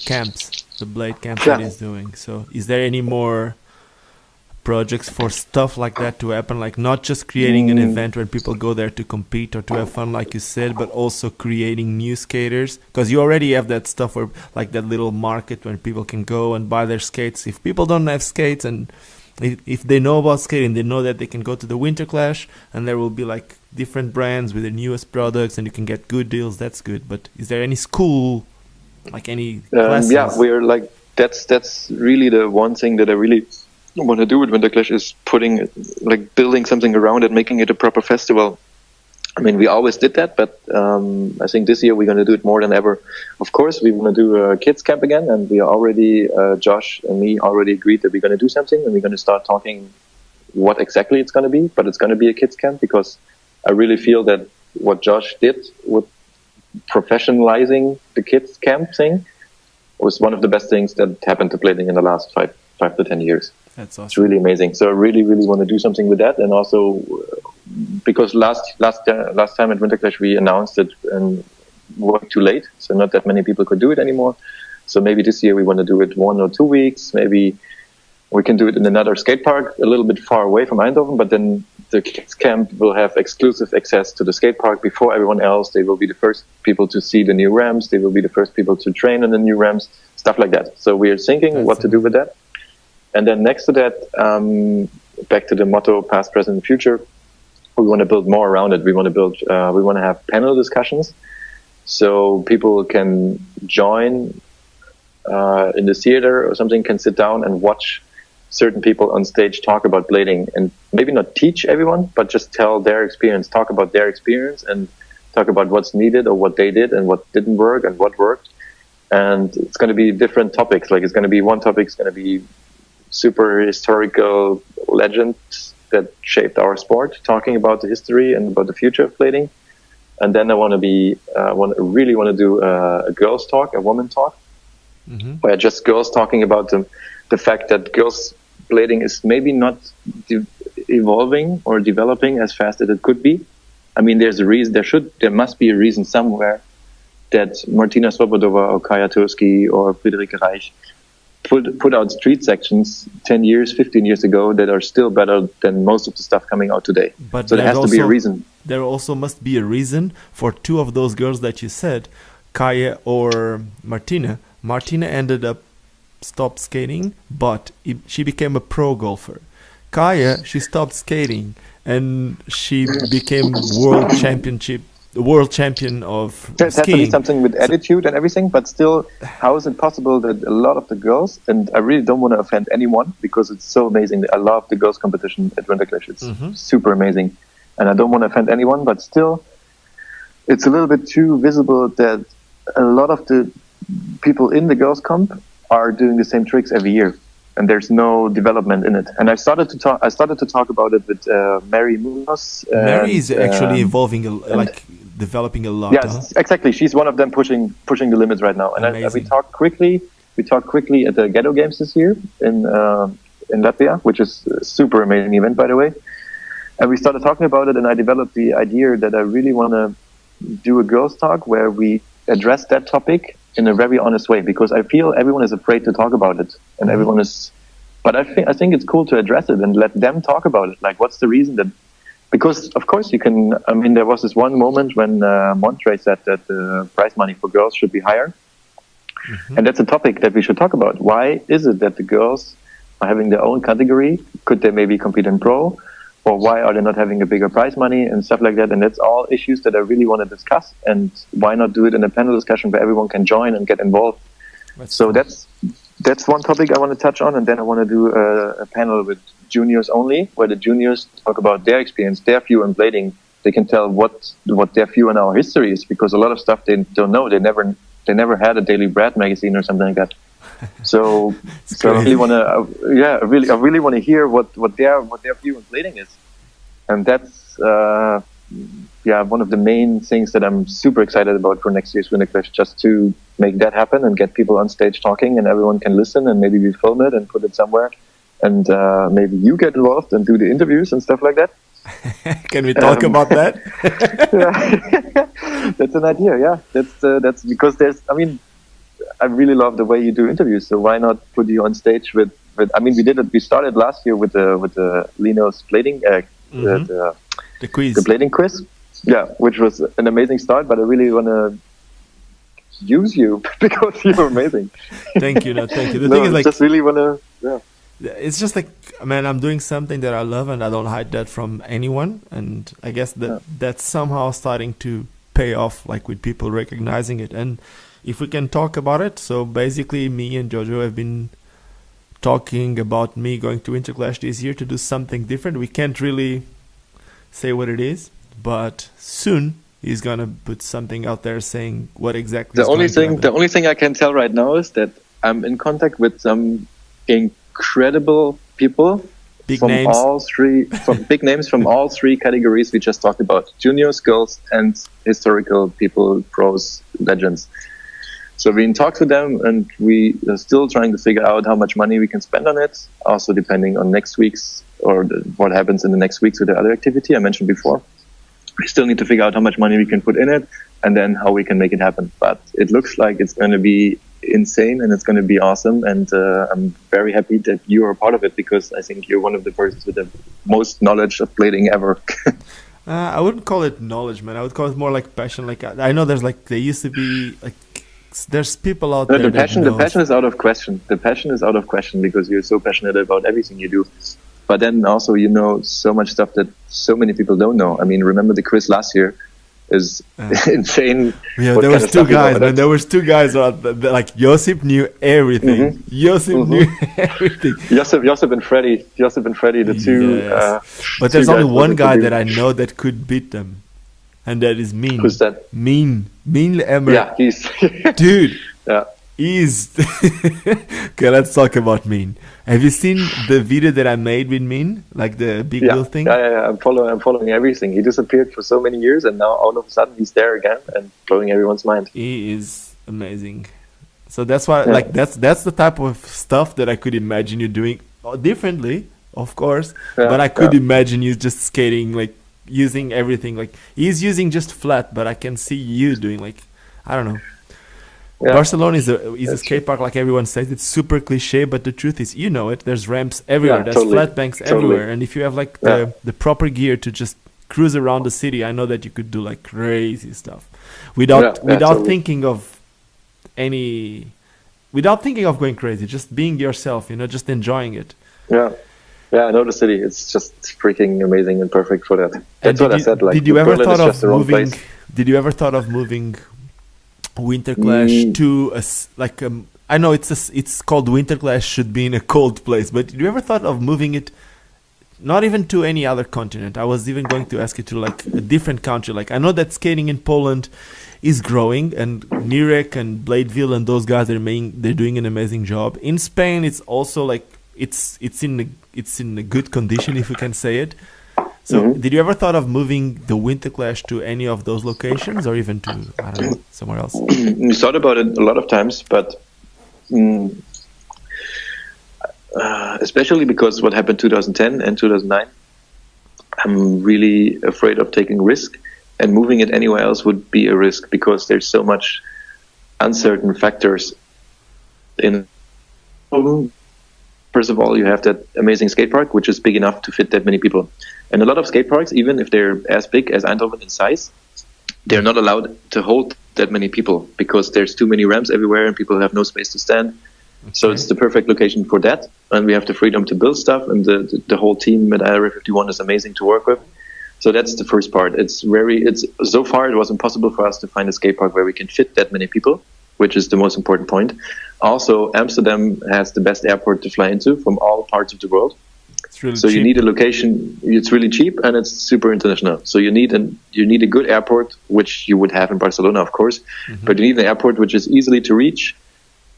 camps, the blade camps that he's doing. So is there any more projects for stuff like that to happen, like not just creating an event where people go there to compete or to have fun like you said, but also creating new skaters? Because you already have that stuff where like that little market where people can go and buy their skates. If people don't have skates and if they know about skating, they know that they can go to the WINTERCLASH and there will be like different brands with the newest products and you can get good deals. That's good. But is there any school, like any classes? Yeah, we're like that's really the one thing that I really want to do with WINTERCLASH is building something around it, making it a proper festival. I mean, we always did that, but I think this year we're going to do it more than ever. Of course, we want to do a kids camp again, and we are already, Josh and me already agreed that we're going to do something, and we're going to start talking what exactly it's going to be, but it's going to be a kids camp because I really feel that what Josh did with professionalizing the kids camp thing was one of the best things that happened to blading in the last 5 to 10 years. That's awesome. It's really amazing. So I really, really want to do something with that, and also because last time at WINTERCLASH we announced it and worked too late, so not that many people could do it anymore. So maybe this year we want to do it 1 or 2 weeks. Maybe we can do it in another skate park a little bit far away from Eindhoven, but then the kids camp will have exclusive access to the skate park before everyone else. They will be the first people to see the new ramps. They will be the first people to train on the new ramps, stuff like that. So we are thinking what to do with that. And then next to that, back to the motto, past, present, future, we want to build more around it. We want to have panel discussions, so people can join in the theater or something, can sit down and watch certain people on stage talk about blading, and maybe not teach everyone, but just tell their experience, talk about their experience, and talk about what's needed or what they did and what didn't work and what worked. And it's going to be different topics. Like, it's going to be one topic is going to be super historical legends that shaped our sport, talking about the history and about the future of blading. And then I really want to do a girls talk, a woman talk, where just girls talking about the fact that girls blading is maybe not evolving or developing as fast as it could be. I mean, there's a reason. There must be a reason somewhere that Martina Svobodova or Kaya Turski or Friederike Reich put out street sections 10 years, 15 years ago that are still better than most of the stuff coming out today. But so there has to be a reason. There also must be a reason for two of those girls that you said, Kaya or Martina. Martina ended up stopped skating, but she became a pro golfer. Kaya, she stopped skating and she became world champion of skiing. It has to be something with attitude and everything, but still, how is it possible that a lot of the girls, and I really don't want to offend anyone because it's so amazing. I love the girls competition at WINTERCLASH. It's super amazing, and I don't want to offend anyone, but still, it's a little bit too visible that a lot of the people in the girls comp are doing the same tricks every year, and there's no development in it. And I started to talk about it with Mary Munoz. Mary is actually evolving, developing a lot. Yes, exactly. She's one of them pushing the limits right now. And we talked quickly. We talked quickly at the Ghetto Games this year in Latvia, which is a super amazing event, by the way. And we started talking about it, and I developed the idea that I really want to do a girls' talk where we address that topic in a very honest way, because I feel everyone is afraid to talk about it, and everyone is. But I think it's cool to address it and let them talk about it. Like, what's the reason that? Because of course you can. I mean, there was this one moment when Montre said that the prize money for girls should be higher, and that's a topic that we should talk about. Why is it that the girls are having their own category? Could they maybe compete in pro? Or why are they not having a bigger prize money and stuff like that? And that's all issues that I really want to discuss. And why not do it in a panel discussion where everyone can join and get involved? So that's one topic I want to touch on. And then I want to do a panel with juniors only, where the juniors talk about their experience, their view on blading. They can tell what their view on our history is, because a lot of stuff they don't know. They never had a Daily Bread magazine or something like that. So I really want to, I really want to hear what their view on blading is, and that's one of the main things that I'm super excited about for next year's WINTERCLASH, just to make that happen and get people on stage talking, and everyone can listen, and maybe we film it and put it somewhere, and maybe you get involved and do the interviews and stuff like that. Can we talk about that? That's an idea. Yeah, that's because I really love the way you do interviews, so why not put you on stage with I mean, we started last year with the Lino's blading, the quiz, the blading quiz, which was an amazing start, but I really want to use you because you're amazing. Thank you. The thing is, like, just really want to, it's just like, man, I'm doing something that I love and I don't hide that from anyone. And I guess that that's somehow starting to pay off, like with people recognizing it. And if we can talk about it, so basically me and Jojo have been talking about me going to WINTERCLASH this year to do something different. We can't really say what it is, but soon he's gonna put something out there saying what exactly. The only thing I can tell right now is that I'm in contact with some incredible people Big from names. all three, from big names from all three categories we just talked about: juniors, girls, and historical people, pros, legends. So we talk to them, and we are still trying to figure out how much money we can spend on it. Also, depending on next week's or what happens in the next weeks with the other activity I mentioned before. We still need to figure out how much money we can put in it, and then how we can make it happen. But it looks like it's going to be insane, and it's going to be awesome. And I'm very happy that you are a part of it, because I think you're one of the persons with the most knowledge of blading ever. I wouldn't call it knowledge, man. I would call it more like passion. Like I know there used to be like, there's people out there. The passion is out of question. The passion is out of question because you're so passionate about everything you do. But then also, you know, so much stuff that so many people don't know. I mean, remember the quiz last year is insane. Yeah, there was two guys. Man, there was two guys. Like Josip knew everything. Mm-hmm. Josip knew everything. Josip and Freddy, the two. Yes. But there's only one guy that I know that could beat them, and that is Mean. Who's that? Mean Emmer. Yeah, he's dude. Yeah. He's okay. Let's talk about Mean. Have you seen the video that I made with Mean, like the big wheel thing? Yeah. I'm following everything. He disappeared for so many years, and now all of a sudden he's there again and blowing everyone's mind. He is amazing. So that's why, like, that's the type of stuff that I could imagine you doing differently, of course. But I could imagine you just skating, like using everything. Like he's using just flat, but I can see you doing like, I don't know. Yeah. Barcelona is a skate park, like everyone says. It's super cliche, but the truth is, you know it. There's ramps everywhere. There's flat banks everywhere. And if you have like the proper gear to just cruise around the city, I know that you could do like crazy stuff without thinking of going crazy. Just being yourself, you know, just enjoying it. Yeah, I know the city. It's just freaking amazing and perfect for that. That's what I said. Like, did you ever thought of moving? Did you ever thought of moving WINTERCLASH to I know it's called WINTERCLASH, should be in a cold place, but did you ever thought of moving it not even to any other continent? I was even going to ask you to like a different country. Like I know that skating in Poland is growing, and Nirek and Bladeville and those guys they're doing an amazing job. In Spain, it's also like it's in a good condition, if we can say it. So, did you ever thought of moving the WINTERCLASH to any of those locations, or even to, I don't know, somewhere else? We thought about it a lot of times, but especially because what happened 2010 and 2009, I'm really afraid of taking risk, and moving it anywhere else would be a risk because there's so much uncertain factors in. First of all, you have that amazing skate park, which is big enough to fit that many people. And a lot of skate parks, even if they're as big as Eindhoven in size, they're not allowed to hold that many people because there's too many ramps everywhere and people have no space to stand. Okay. So it's the perfect location for that. And we have the freedom to build stuff, and the whole team at IRA 51 is amazing to work with. So that's the first part. So far it was impossible for us to find a skate park where we can fit that many people, which is the most important point. Also, Amsterdam has the best airport to fly into from all parts of the world. Really so cheap. You need a location. It's really cheap and it's super international. So you need a good airport, which you would have in Barcelona, of course. But you need an airport which is easily to reach.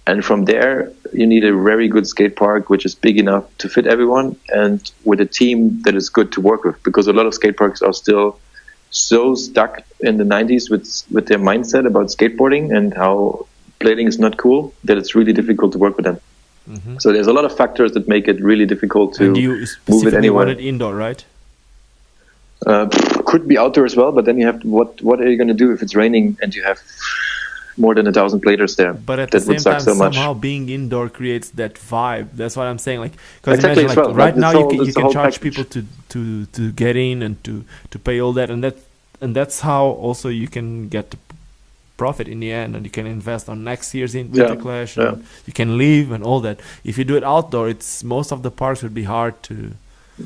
And from there, you need a very good skate park, which is big enough to fit everyone, and with a team that is good to work with. Because a lot of skate parks are still so stuck in the 90s with their mindset about skateboarding and how blading is not cool, that it's really difficult to work with them. So there's a lot of factors that make it really difficult to move it anywhere. Want it indoor, right? Could be outdoor as well, but then you have what are you going to do if it's raining and you have more than 1,000 bladers there? But at the same time, somehow being indoor creates that vibe. That's what I'm saying. Like, because exactly, imagine, like, right now you can charge package. people to get in and to pay all that, and that's how also you can get profit in the end, and you can invest on next year's in WINTERCLASH, and you can leave and all that. If you do it outdoor, it's most of the parks would be hard to.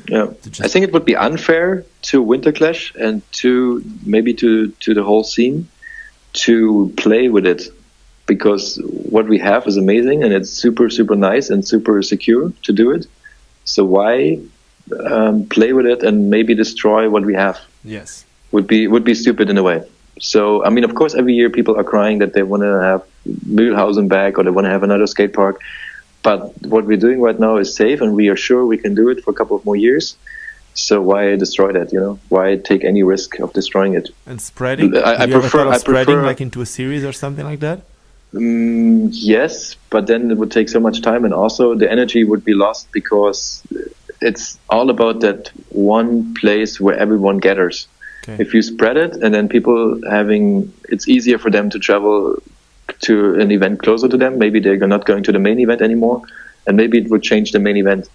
Yeah, I think it would be unfair to WINTERCLASH and to maybe to the whole scene to play with it, because what we have is amazing and it's super, super nice and super secure to do it. So why play with it and maybe destroy what we have? Yes, would be stupid in a way. So I mean, of course, every year people are crying that they want to have Mühlhausen back or they want to have another skate park. But what we're doing right now is safe, and we are sure we can do it for a couple of more years. So why destroy that? You know, why take any risk of destroying it? And spreading. I prefer spreading like into a series or something like that. Yes, but then it would take so much time, and also the energy would be lost because it's all about that one place where everyone gathers. Okay. If you spread it, and then people it's easier for them to travel to an event closer to them. Maybe they're not going to the main event anymore, and maybe it would change the main event.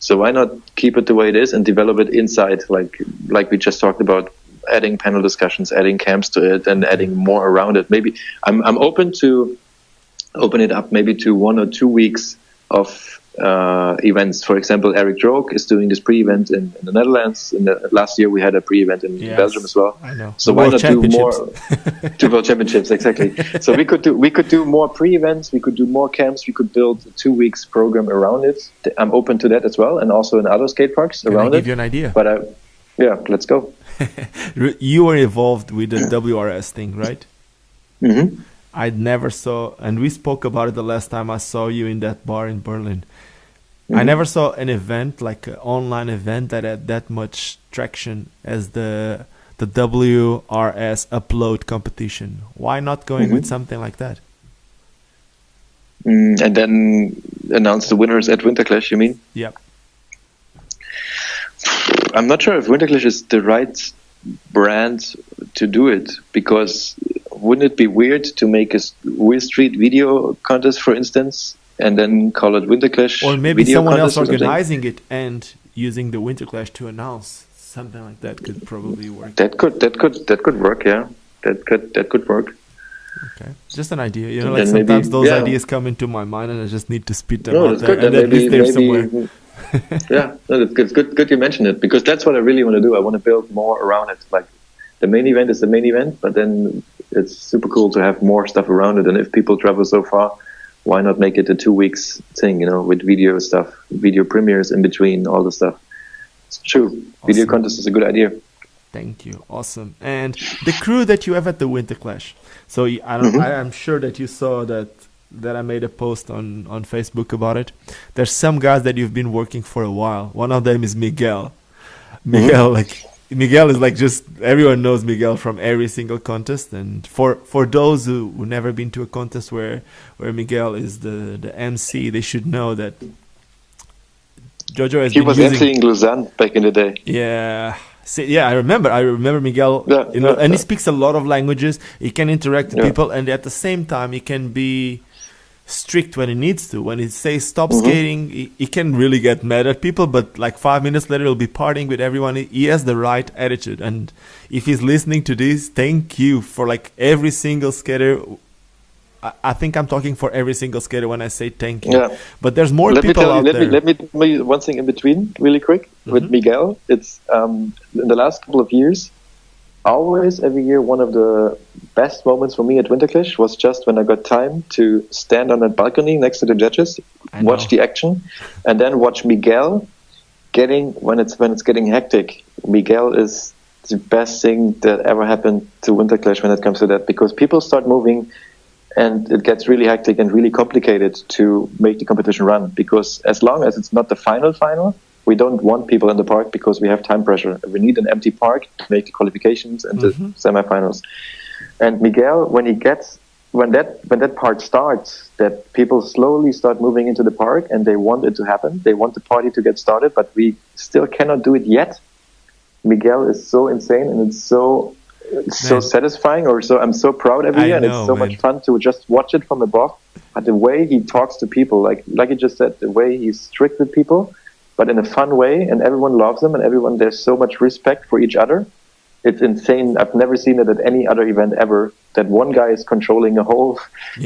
So why not keep it the way it is and develop it inside, like we just talked about, adding panel discussions, adding camps to it, and adding more around it. Maybe I'm open to open it up maybe to 1 or 2 weeks of events. For example, Eric Droog is doing this pre-event in the Netherlands. Last year we had a pre-event in Belgium as well. I know. So why not do more? To World Championships, exactly. So we could do more pre-events. We could do more camps. We could build a 2 weeks program around it. I'm open to that as well, and also in other skate parks around it. Can I give you an idea? But let's go. You were involved with the WRS thing, right? Mm-hmm. I never saw, and we spoke about it the last time I saw you in that bar in Berlin. Mm-hmm. I never saw an event, like an online event, that had that much traction as the WRS upload competition. Why not going with something like that? And then announce the winners at WINTERCLASH, you mean? Yep. I'm not sure if WINTERCLASH is the right brand to do it, because wouldn't it be weird to make a Wheel Street video contest, for instance, and then call it WINTERCLASH? Or maybe someone else organizing it and using the WINTERCLASH to announce. Something like that could probably work. That could work, yeah. That could work. Okay, just an idea. You know, like sometimes those ideas come into my mind, and I just need to spit them out there, and at least they're somewhere. Yeah, no, it's good you mentioned it, because that's what I really want to do. I want to build more around it. Like, the main event is the main event, but then it's super cool to have more stuff around it. And if people travel so far, why not make it a 2 weeks thing, you know, with video stuff, video premieres in between, all the stuff. It's true. Awesome. Video contest is a good idea. Thank you. Awesome. And the crew that you have at the WINTERCLASH. So I'm sure that you saw that I made a post on Facebook about it. There's some guys that you've been working for a while. One of them is Miguel. Miguel is like, just everyone knows Miguel from every single contest. And for those who never been to a contest where Miguel is the MC, they should know that Jojo has been emceeing Lausanne back in the day. Yeah. I remember Miguel, and he speaks a lot of languages. He can interact with people, and at the same time he can be strict when he needs to. When he says stop skating, he can really get mad at people, but like 5 minutes later he'll be partying with everyone. He has the right attitude, and if he's listening to this, thank you for like every single skater. I think I'm talking for every single skater when I say thank you. Yeah. But there's more people out there. Let me tell you one thing in between, really quick, with Miguel. It's in the last couple of years, always every year, one of the best moments for me at WINTERCLASH was just when I got time to stand on that balcony next to the judges, watch the action, and then watch Miguel when it's getting hectic. Miguel is the best thing that ever happened to WINTERCLASH when it comes to that, because people start moving and it gets really hectic and really complicated to make the competition run, because as long as it's not the final, we don't want people in the park because we have time pressure. We need an empty park to make the qualifications and the semifinals. And Miguel, when that part starts, that people slowly start moving into the park and they want it to happen. They want the party to get started, but we still cannot do it yet. Miguel is so insane, and it's so satisfying, I'm so proud every year, and it's so much fun to just watch it from above. But the way he talks to people, like you just said, the way he's strict with people, but in a fun way, and everyone loves him, and there's so much respect for each other. it's insane. I've never seen it at any other event ever. That one guy is controlling a whole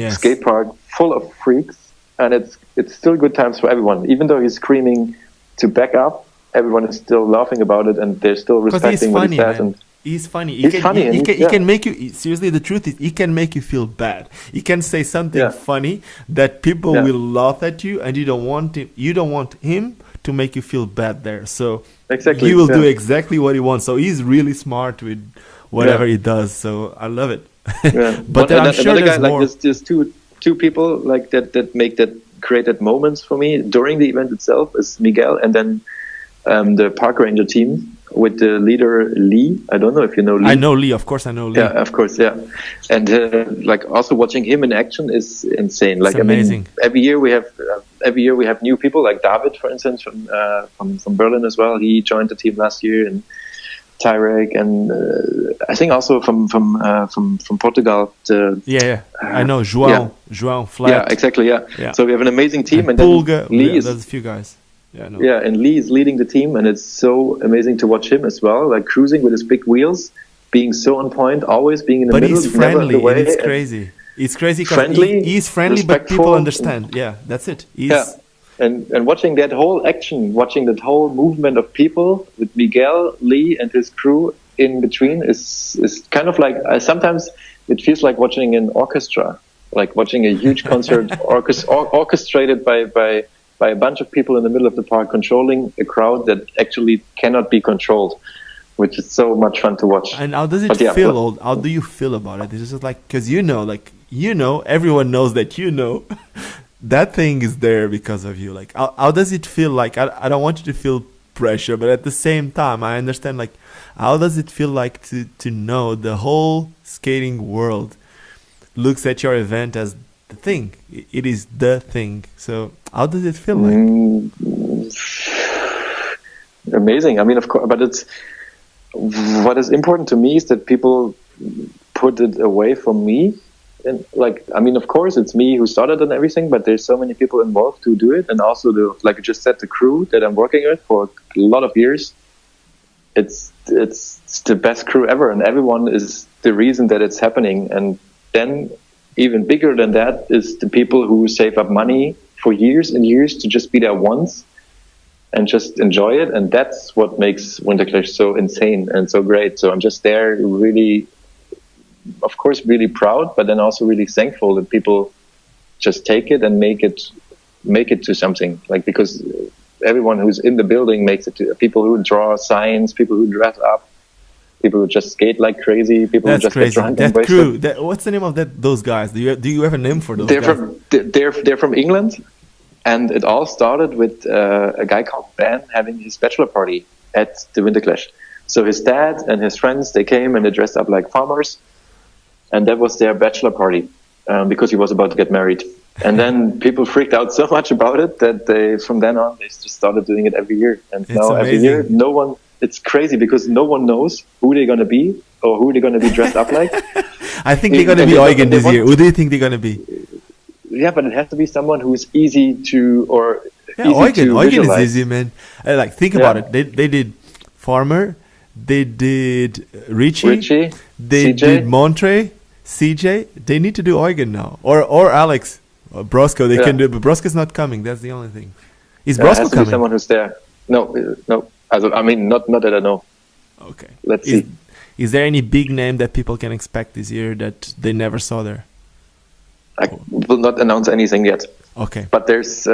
skate park full of freaks, and it's still good times for everyone. Even though he's screaming to back up, everyone is still laughing about it, and they're still respecting what he says. And he's funny. He can make you, seriously, the truth is, he can make you feel bad. He can say something funny that people will laugh at you, and you don't want him to make you feel bad there. So exactly, he will do exactly what he wants. So he's really smart with whatever he does. So I love it. But I'm sure there's more. Like there's two people like that created moments for me during the event itself is Miguel, and then the park ranger team with the leader Lee. I don't know if you know Lee. I know Lee, of course I know Lee. Yeah, of course, yeah. And like also watching him in action is insane. Like it's amazing. I mean, every year we have new people, like David, for instance, from Berlin as well. He joined the team last year, and Tyrek, and I think also from Portugal. I know João Flat. Yeah, exactly. Yeah. So we have an amazing team, and Pulga, then Lee there's a few guys. And Lee is leading the team, and it's so amazing to watch him as well, like cruising with his big wheels, being so on point, always being in the middle. But he's friendly, and it's crazy. It's crazy because he's friendly, but people understand. Yeah, that's it. And watching that whole action, watching that whole movement of people with Miguel, Lee, and his crew in between is kind of like, sometimes it feels like watching an orchestra, like watching a huge concert orchestrated by a bunch of people in the middle of the park, controlling a crowd that actually cannot be controlled, which is so much fun to watch. And how does it feel? How do you feel about it? It's just like, because everyone knows that that thing is there because of you. Like, how does it feel? Like, I don't want you to feel pressure, but at the same time, I understand, like, how does it feel like to know the whole skating world looks at your event as the thing? It is the thing. So how does it feel like? Amazing. I mean, of course, but it's what is important to me is that people put it away from me. And like, I mean, of course, it's me who started and everything, but there's so many people involved to do it, and also like you just said, the crew that I'm working with for a lot of years. It's the best crew ever, and everyone is the reason that it's happening. And then even bigger than that is the people who save up money for years and years to just be there once and just enjoy it. And that's what makes WINTERCLASH so insane and so great. So I'm just there really, of course, really proud, but then also really thankful that people just take it and make it to something. Like, because everyone who's in the building makes it to people who draw signs, people who dress up, people who just skate like crazy, people who just get drunk. That crew. What's the name of those guys? Do you have a name for those guys? They're from England, and it all started with a guy called Ben having his bachelor party at the WINTERCLASH. So his dad and his friends, they came and they dressed up like farmers, and that was their bachelor party because he was about to get married. And then people freaked out so much about it that from then on they just started doing it every year. And now every year, it's crazy because no one knows who they're going to be or who they're going to be dressed up like. I think they're going to be Eugen this year. Who do you think they're going to be? Yeah, but it has to be someone who's easy to Eugen is easy, man. Like, think about it. They did Farmer, they did Richie, they did Montre, CJ. They need to do Eugen now, or Alex, or Brosco. They can do, but Brosco's not coming. That's the only thing. Is Brosco has to coming? Be someone who's there. No. I mean, not that I know. Okay. Let's see. Is there any big name that people can expect this year that they never saw there? I will not announce anything yet. Okay. But there's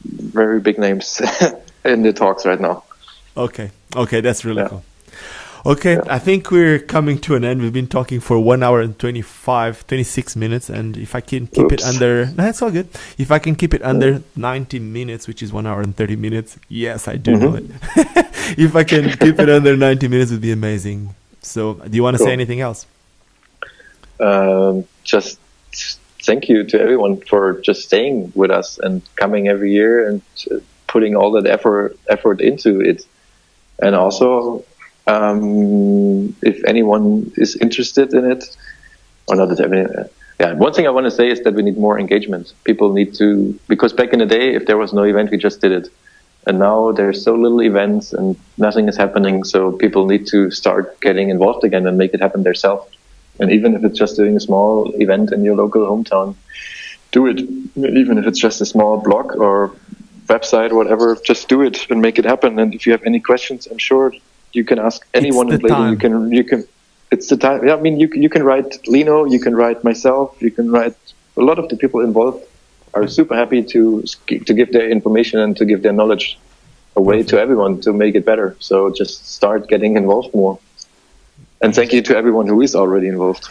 very big names in the talks right now. Okay, that's really cool. Okay, I think we're coming to an end. We've been talking for 1 hour and 26 minutes, and if I can keep it under... No, it's all good. If I can keep it under 90 minutes, which is 1 hour and 30 minutes, yes, I do know it. If I can keep it under 90 minutes, it would be amazing. So, do you want to say anything else? Just thank you to everyone for just staying with us and coming every year and putting all that effort into it. And also... if anyone is interested in it, or not that one thing I want to say is that we need more engagement. People need to, because back in the day, if there was no event, we just did it. And now there's so little events and nothing is happening. So people need to start getting involved again and make it happen themselves. And even if it's just doing a small event in your local hometown, do it. Even if it's just a small blog or website, whatever, just do it and make it happen. And if you have any questions, I'm sure you can ask anyone in blading. You can. It's the time. Yeah, I mean, you can write Lino, you can write myself, you can write a lot of the people involved are super happy to give their information and to give their knowledge away to everyone to make it better. So just start getting involved more. And thank you to everyone who is already involved.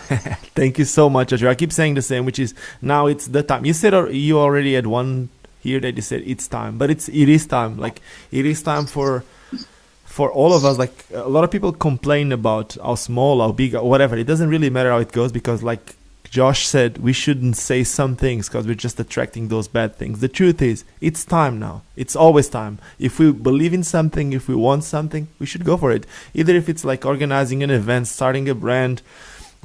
Thank you so much, Jojo. I keep saying the same, which is now it's the time. You said you already had one here that you said it's time, but it is time. Like it is time for all of us. Like a lot of people complain about how small, how big, or whatever. It doesn't really matter how it goes because, like Josh said, we shouldn't say some things because we're just attracting those bad things. The truth is, it's time now. It's always time. If we believe in something, if we want something, we should go for it. Either if it's like organizing an event, starting a brand,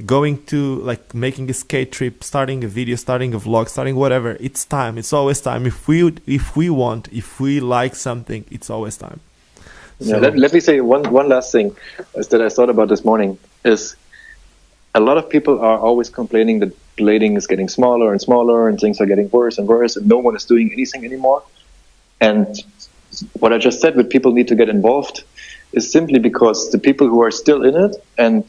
going to like making a skate trip, starting a video, starting a vlog, starting whatever. It's time. It's always time. If we like something, it's always time. So, yeah, let me say one last thing that I thought about this morning is a lot of people are always complaining that blading is getting smaller and smaller and things are getting worse and worse and no one is doing anything anymore. And what I just said with people need to get involved is simply because the people who are still in it and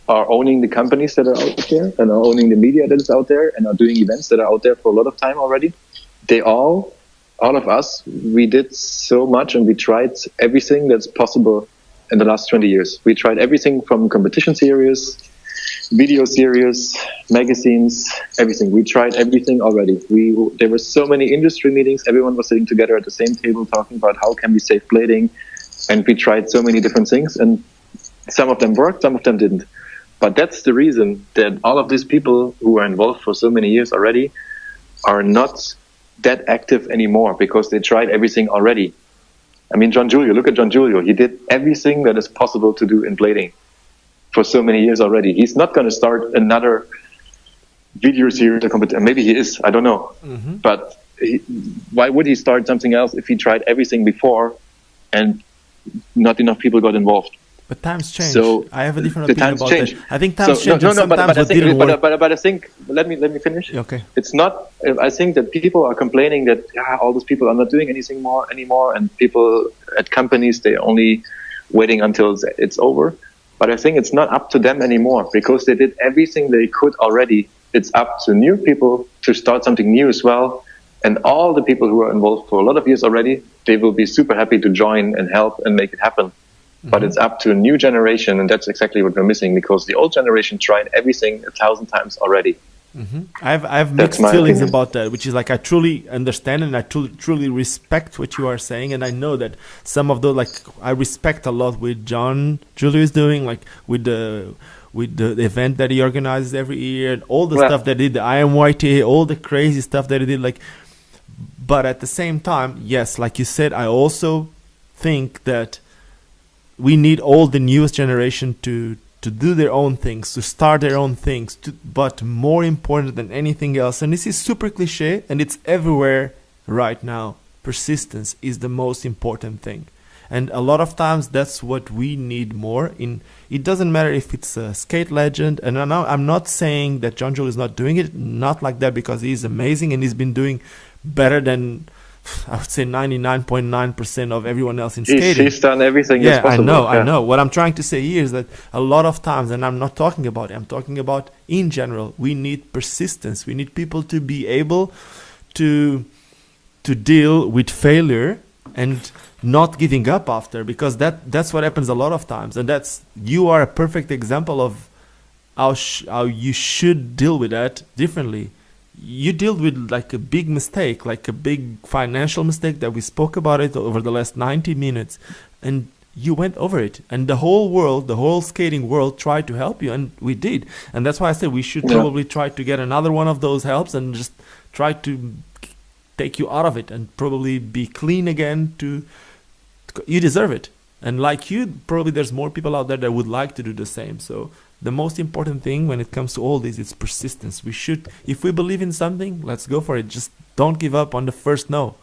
are owning the companies that are out there and are owning the media that is out there and are doing events that are out there for a lot of time already, they all of us, we did so much and we tried everything that's possible in the last 20 years. We tried everything from competition series, video series, magazines, everything. We tried everything already. There were so many industry meetings. Everyone was sitting together at the same table talking about how can we save blading. And we tried so many different things. And some of them worked, some of them didn't. But that's the reason that all of these people who are involved for so many years already are not that active anymore because they tried everything already. I mean, John Julio, look at John Julio. He did everything that is possible to do in blading for so many years already. He's not going to start another video series or competition. Maybe he is, I don't know. Mm-hmm. But why would he start something else if he tried everything before and not enough people got involved? But times change. So I have a different opinion about that. I think times change. But I think, let me finish. Okay. It's not, I think that people are complaining that all those people are not doing anything anymore and people at companies, they're only waiting until it's over. But I think it's not up to them anymore because they did everything they could already. It's up to new people to start something new as well. And all the people who are involved for a lot of years already, they will be super happy to join and help and make it happen. Mm-hmm. But it's up to a new generation. And that's exactly what we're missing because the old generation tried everything 1,000 times already. Mm-hmm. I have mixed feelings about that, which is like I truly understand and I truly respect what you are saying, and I know that some of the I respect a lot what John Julio is doing, like with the event that he organizes every year, and all the stuff that he did, the IMYTA, all the crazy stuff that he did. But at the same time, yes, like you said, I also think that we need all the newest generation to do their own things, to start their own things, but more important than anything else, and this is super cliche and it's everywhere right now, persistence is the most important thing. And a lot of times that's what we need more in. It doesn't matter if it's a skate legend, and I'm not saying that John Joel is not doing it, not like that, because he's amazing and he's been doing better than I would say 99.9% of everyone else in skating. He's done everything that's possible. I know. What I'm trying to say here is that a lot of times, and I'm not talking about it, I'm talking about in general, we need persistence. We need people to be able to deal with failure and not giving up after, because that's what happens a lot of times. And you are a perfect example of how you should deal with that differently. You dealt with like a big mistake, like a big financial mistake that we spoke about it over the last 90 minutes, and you went over it, and the whole skating world tried to help you, and we did. And that's why I said we should probably try to get another one of those helps and just try to take you out of it and probably be clean again. You deserve it, and like you, probably there's more people out there that would like to do the same. So the most important thing when it comes to all this is persistence. We should, if we believe in something, let's go for it. Just don't give up on the first no.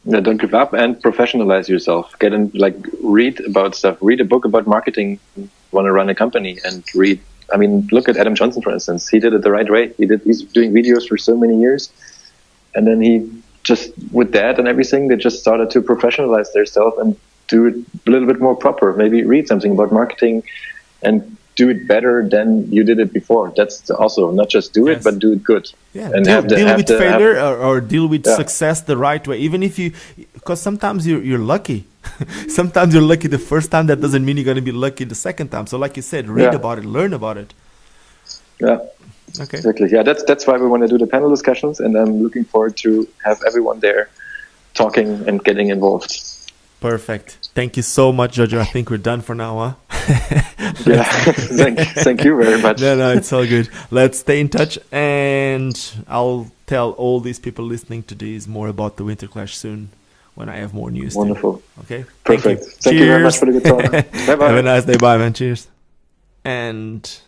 Yeah, don't give up and professionalize yourself. Get in, like, read about stuff. Read a book about marketing. Want to run a company and read. I mean, look at Adam Johnson, for instance. He did it the right way. He's doing videos for so many years, and then he just, with that and everything, they just started to professionalize themselves and do it a little bit more proper. Maybe read something about marketing and do it better than you did it before. That's also not just do it, but do it good. Yeah, and deal with failure or deal with success the right way. Even if you, because sometimes you're lucky. Sometimes you're lucky the first time. That doesn't mean you're going to be lucky the second time. So like you said, read about it, learn about it. Yeah. Okay. Exactly. Yeah, that's why we want to do the panel discussions, and I'm looking forward to have everyone there talking and getting involved. Perfect. Thank you so much, Jojo. I think we're done for now, huh? Yeah. Thank you very much. No, it's all good. Let's stay in touch, and I'll tell all these people listening to this more about the WINTERCLASH soon when I have more news. Wonderful. Too. Okay. Perfect. Thank you very much for the good talk. Bye-bye. Have a nice day. Bye, man. Cheers. And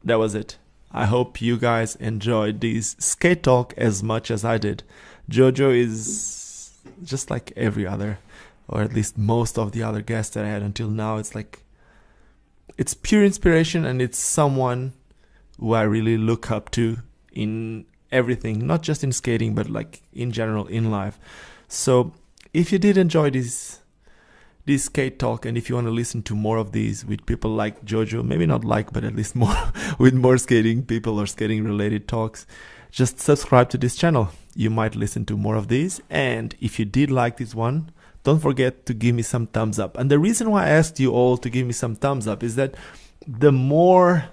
that was it. I hope you guys enjoyed this skate talk as much as I did. Jojo is just like every other, or at least most of the other guests that I had until now. It's like, it's pure inspiration, and it's someone who I really look up to in everything, not just in skating, but like in general in life. So if you did enjoy this skate talk, and if you want to listen to more of these with people like Jojo, maybe not like, but at least more with more skating people or skating related talks, just subscribe to this channel. You might listen to more of these. And if you did like this one, don't forget to give me some thumbs up. And the reason why I asked you all to give me some thumbs up is that the more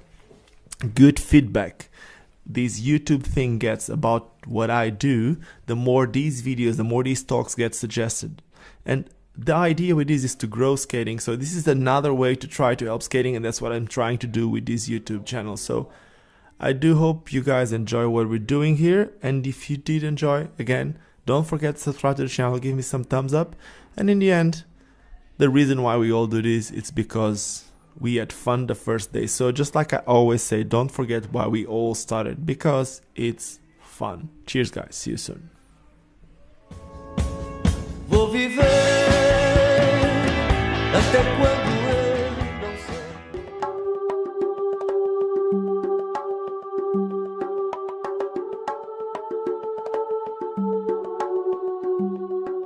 good feedback this YouTube thing gets about what I do, the more these videos, the more these talks get suggested. And the idea with this is to grow skating. So this is another way to try to help skating, and that's what I'm trying to do with this YouTube channel. So I do hope you guys enjoy what we're doing here. And if you did enjoy, again, don't forget to subscribe to the channel, give me some thumbs up. And in the end, the reason why we all do this, it's because we had fun the first day. So just like I always say, don't forget why we all started, because it's fun. Cheers, guys. See you soon. Vou viver até quando